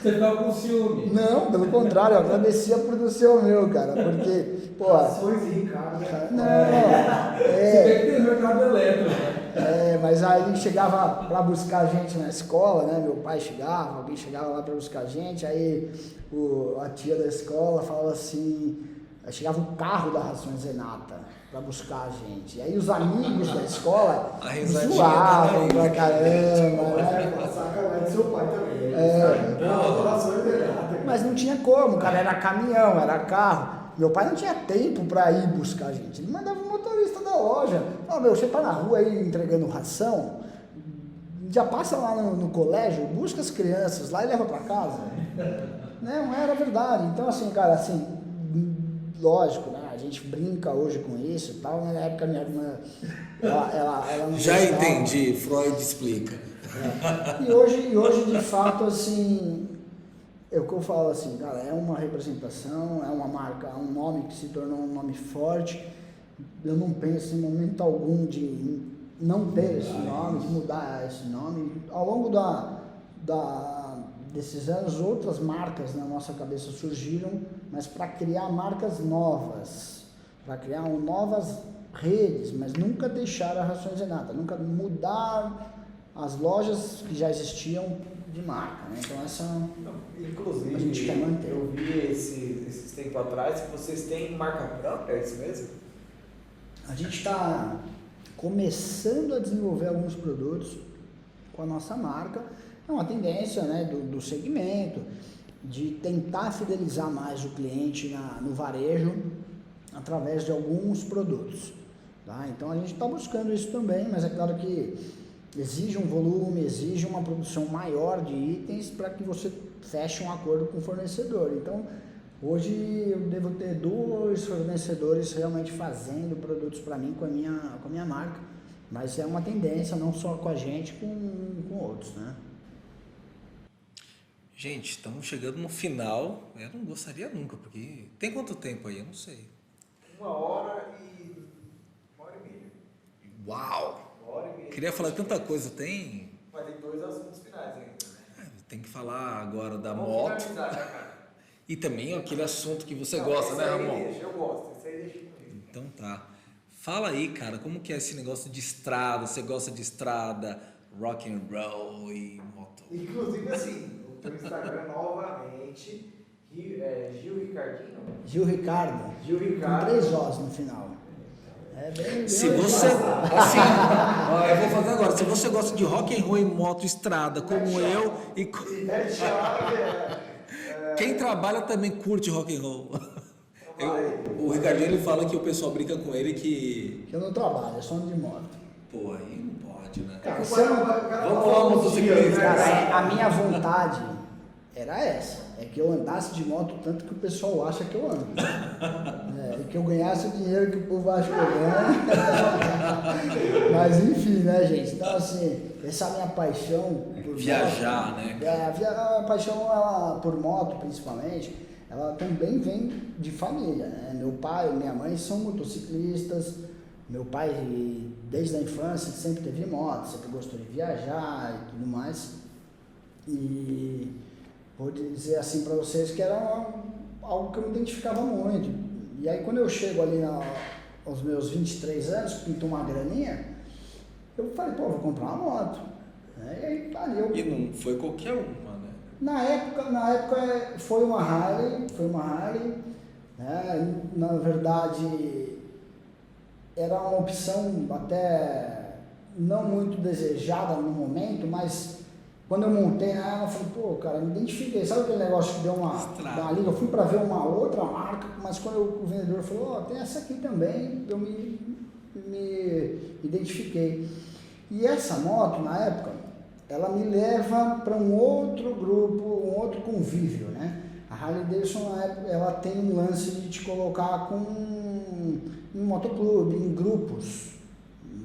Você ficava com ciúme? Não, pelo contrário, eu agradecia por não ser o meu, cara, porque, pô... Ações e Ricardo. Você vê que tem o Ricardo Eletro, né? Mas aí chegava para buscar a gente na escola, né? Meu pai chegava, alguém chegava lá para buscar a gente, aí a tia da escola falava assim... Aí chegava o carro da Rações Renata para buscar a gente. E aí os amigos da escola zoavam pra caramba. Sacanagem, seu pai também. Mas não tinha como, cara. Era caminhão, era carro. Meu pai não tinha tempo para ir buscar a gente. Ele mandava o motorista da loja. Falava, você tá na rua aí entregando ração? Já passa lá no colégio, busca as crianças lá e leva para casa. Não era verdade. Então, assim, cara, assim... Lógico, né? A gente brinca hoje com isso e tal, mas na época minha irmã, ela não já gostava. entendi, Freud explica. E hoje, de fato, assim, é o que eu falo assim, cara, é uma representação, é uma marca, é um nome que se tornou um nome forte. Eu não penso em momento algum de não ter esse nome, de mudar esse nome. Ao longo desses anos, outras marcas na nossa cabeça surgiram, mas para criar marcas novas, para criar novas redes, mas nunca deixar a Rações Renata, nunca mudar as lojas que já existiam de marca, né? Então essa inclusive, a gente quer manter. Eu vi esses tempos atrás que vocês têm marca própria, é isso mesmo? A gente está começando a desenvolver alguns produtos com a nossa marca. É uma tendência, né, do segmento, de tentar fidelizar mais o cliente no varejo através de alguns produtos. Tá? Então a gente está buscando isso também, mas é claro que exige um volume, exige uma produção maior de itens para que você feche um acordo com o fornecedor. Então Hoje eu devo ter 2 fornecedores realmente fazendo produtos para mim com a minha marca, mas é uma tendência não só com a gente, com outros, né? Gente, estamos chegando no final. Eu não gostaria nunca, porque tem quanto tempo aí? Eu não sei. 1 hora e 1h30. Uau! 1h30. Queria falar tanta coisa, tem... Mas tem 2 assuntos finais ainda. Tem que falar agora da Vamos moto. finalizar, né, cara? E também aquele assunto que você gosta, né, Ramon? Eu gosto, esse aí deixa comigo. Então tá. Fala aí, cara, como que é esse negócio de estrada? Você gosta de estrada, rock and roll e moto? Inclusive, assim, o teu Instagram novamente, Gil Ricardinho? Gil Ricardo, com 3 Os no final. É bem Se você, assim, ó, eu vou fazer agora. Se você gosta de rock and roll e moto estrada, como eu e quem trabalha também curte rock and roll. O Ricardinho, ele fala que o pessoal brinca com ele que... eu não trabalho, eu só ando de moto. Pô, aí não pode, né? Cara, você não... Vamos lá, motociclista. Cara, a minha vontade era essa, é que eu andasse de moto tanto que o pessoal acha que eu ando. E que eu ganhasse o dinheiro que o povo acha que eu ganho. Mas enfim, né, gente? Então, assim, essa minha paixão por viajar, moto, né? A paixão ela, por moto, principalmente, ela também vem de família, né? Meu pai e minha mãe são motociclistas. Meu pai, desde a infância, sempre teve moto, sempre gostou de viajar e tudo mais. E vou dizer assim para vocês que era algo que eu me identificava muito. E aí quando eu chego ali aos meus 23 anos, pinto uma graninha, eu falei, pô, vou comprar uma moto. E aí ali eu... E não foi qualquer uma, né? Na época foi uma Harley, né? Na verdade era uma opção até não muito desejada no momento, mas quando eu montei nela, eu falei, pô, cara, me identifiquei. Sabe aquele negócio que deu uma liga? Eu fui para ver uma outra marca, mas quando o vendedor falou, tem essa aqui também, eu me identifiquei. E essa moto, na época, ela me leva para um outro grupo, um outro convívio, né? A Harley Davidson, na época, ela tem um lance de te colocar em motoclube, em grupos,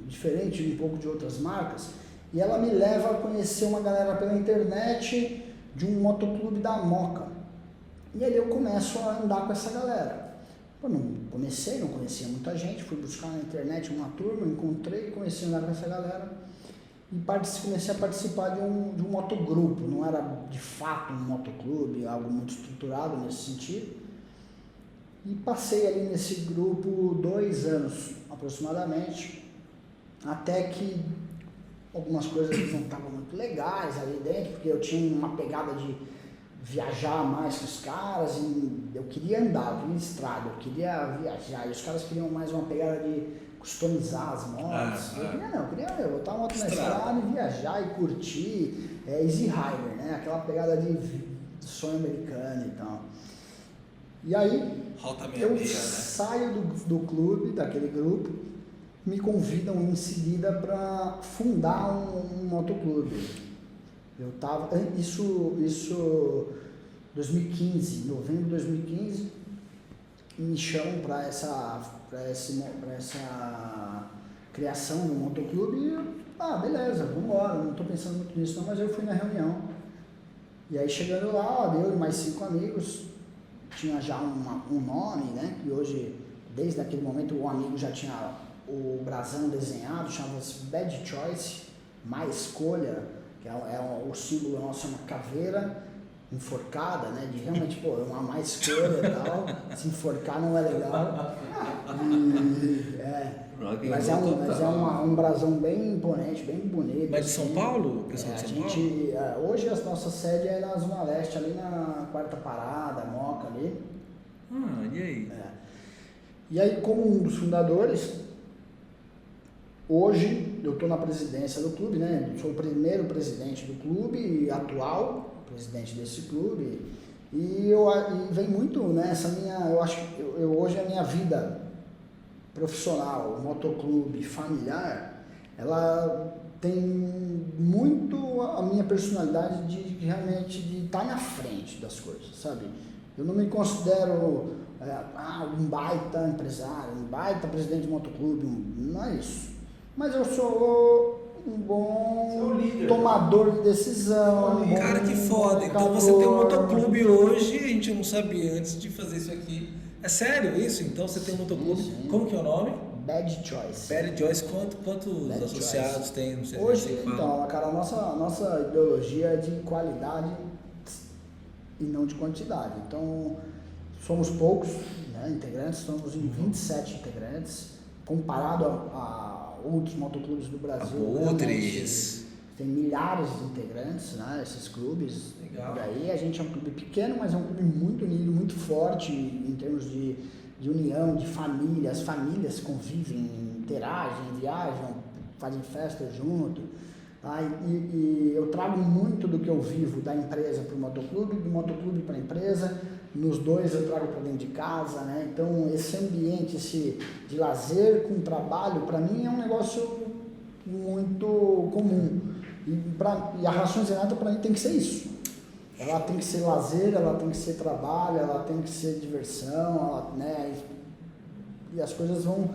diferente um pouco de outras marcas. E ela me leva a conhecer uma galera pela internet de um motoclube da Moca. E ali eu começo a andar com essa galera. Eu não conhecia muita gente, fui buscar na internet uma turma, encontrei, comecei a andar com essa galera e comecei a participar de um motogrupo. Não era de fato um motoclube, algo muito estruturado nesse sentido. E passei ali nesse grupo 2 anos aproximadamente, até que algumas coisas não estavam muito legais ali dentro, porque eu tinha uma pegada de viajar mais com os caras, e eu queria andar, eu queria estrada, eu queria viajar, e os caras queriam mais uma pegada de customizar as motos. Eu queria botar a moto na estrada e viajar e curtir, Easy Rider, né? Aquela pegada de sonho americano e tal. E aí eu saio do clube, daquele grupo, me convidam em seguida para fundar um motoclube. Eu tava, isso 2015, novembro de 2015, me chamam para essa criação do motoclube e eu, beleza, vamos embora, não estou pensando muito nisso não, mas eu fui na reunião. E aí chegando lá, eu e mais 5 amigos, tinha já um nome, né, que hoje, desde aquele momento, o amigo já tinha o brasão desenhado, chamava-se Bad Choice, má escolha, que o símbolo nosso é uma caveira enforcada, né, de realmente, uma má escolha e tal, se enforcar não é legal, mas é um brasão bem imponente, bem bonito. Mas de São Paulo? Pessoal de São Paulo? Hoje a nossa sede é na Zona Leste, ali na Quarta Parada, Moca ali. E aí? E aí, como um dos fundadores, hoje eu estou na presidência do clube, né? Sou o primeiro presidente do clube, atual presidente desse clube, e vem muito nessa eu acho que hoje a minha vida profissional, motoclube, familiar, ela tem muito a minha personalidade de realmente de estar na frente das coisas, sabe? Eu não me considero um baita empresário, um baita presidente de motoclube, não é isso. Mas eu sou um bom tomador de decisão. Cara, que foda. Então você tem um motoclube hoje, a gente não sabia antes de fazer isso aqui. É sério isso? Então você tem um motoclube. Sim. Como que é o nome? Bad Choice. Bad Choice. Quantos Bad associados Choice. tem? Não sei Hoje, se você fala. então, cara, a nossa ideologia é de qualidade e não de quantidade. Então, somos poucos, né, integrantes, estamos em 27 integrantes, comparado a outros motoclubes do Brasil. Outros. Tem milhares de integrantes, né, esses clubes. Legal. Por aí a gente é um clube pequeno, mas é um clube muito unido, muito forte em termos de união, de família. As famílias convivem, interagem, viajam, fazem festa junto. Tá? E eu trago muito do que eu vivo da empresa para o motoclube, do motoclube para a empresa. Nos dois eu trago para dentro de casa, né? Então esse ambiente de lazer com trabalho, para mim é um negócio muito comum. E a Rações Renata para mim tem que ser isso. Ela tem que ser lazer, ela tem que ser trabalho, ela tem que ser diversão, né? E as coisas vão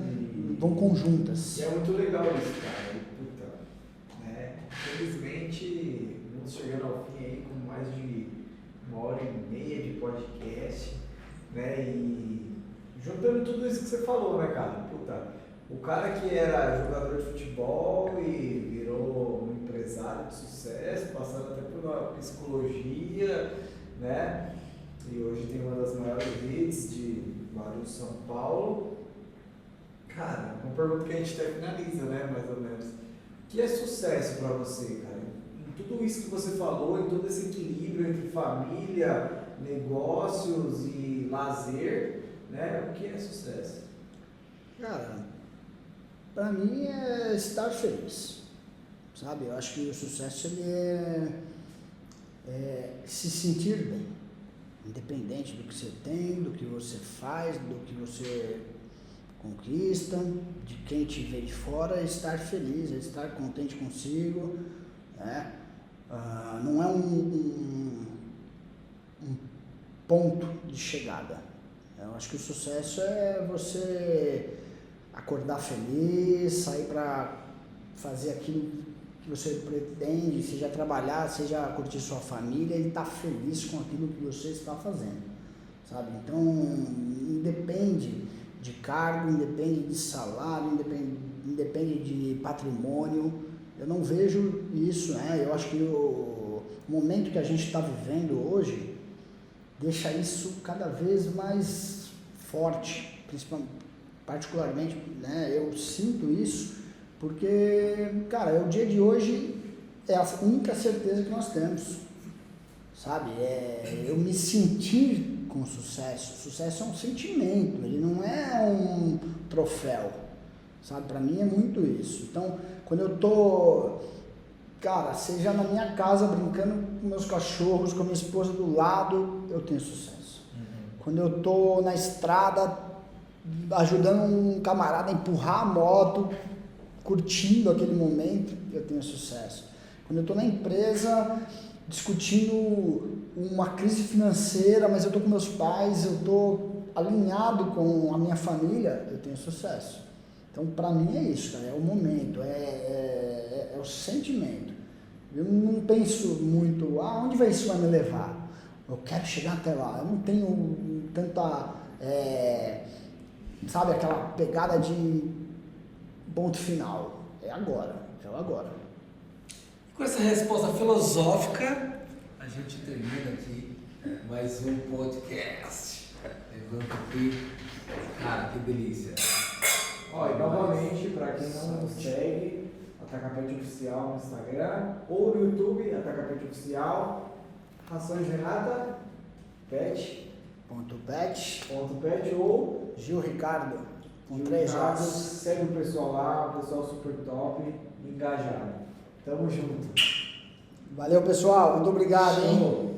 conjuntas. E é muito legal isso, cara. Puta, né? Infelizmente, estamos chegando ao fim aí com mais de 1h30 de podcast, né? E juntando tudo isso que você falou, né, cara? Puta, o cara que era jogador de futebol e virou um empresário de sucesso, passando até por uma psicologia, né? E hoje tem uma das maiores redes de Guarulhos, São Paulo. Cara, uma pergunta que a gente até finaliza, né, mais ou menos. O que é sucesso para você, cara? Em tudo isso que você falou, em todo esse equilíbrio entre família, negócios e lazer, né? O que é sucesso? Cara, para mim é estar feliz, sabe? Eu acho que o sucesso ele é se sentir bem, independente do que você tem, do que você faz, do que você conquista, de quem te vê de fora, é estar feliz, é estar contente consigo, né? Não é um ponto de chegada. Eu acho que o sucesso é você acordar feliz, sair para fazer aquilo que você pretende, seja trabalhar, seja curtir sua família e estar feliz com aquilo que você está fazendo, sabe? Então, independe de cargo, independe de salário, independe de patrimônio. Eu não vejo isso, né? Eu acho que o momento que a gente está vivendo hoje deixa isso cada vez mais forte, particularmente, né? Eu sinto isso porque, cara, o dia de hoje é a única certeza que nós temos, sabe? É eu me sentir com sucesso. Sucesso é um sentimento, ele não é um troféu, sabe? Para mim é muito isso. Então, quando eu tô, cara, seja na minha casa brincando com meus cachorros, com a minha esposa do lado, eu tenho sucesso. Quando eu tô na estrada ajudando um camarada a empurrar a moto, curtindo aquele momento, eu tenho sucesso. Quando eu tô na empresa discutindo uma crise financeira, mas eu tô com meus pais, eu tô alinhado com a minha família, eu tenho sucesso. Então, para mim é isso, cara, é o momento, é o sentimento. Eu não penso muito, onde isso vai me levar? Eu quero chegar até lá. Eu não tenho tanta, sabe, aquela pegada de ponto final. É agora, é o agora. Com essa resposta filosófica, a gente termina aqui mais um podcast. Levanta aqui. Cara, que delícia. Ó, e novamente, para quem não nos segue, Atacapete Oficial no Instagram ou no YouTube, Atacapete Oficial, Rações Renata, pet ou Gil Ricardo, com Gil 3 Ricardo. J's. Segue o pessoal lá, o pessoal super top, engajado. Tamo junto. Valeu, pessoal, muito obrigado, hein? Show.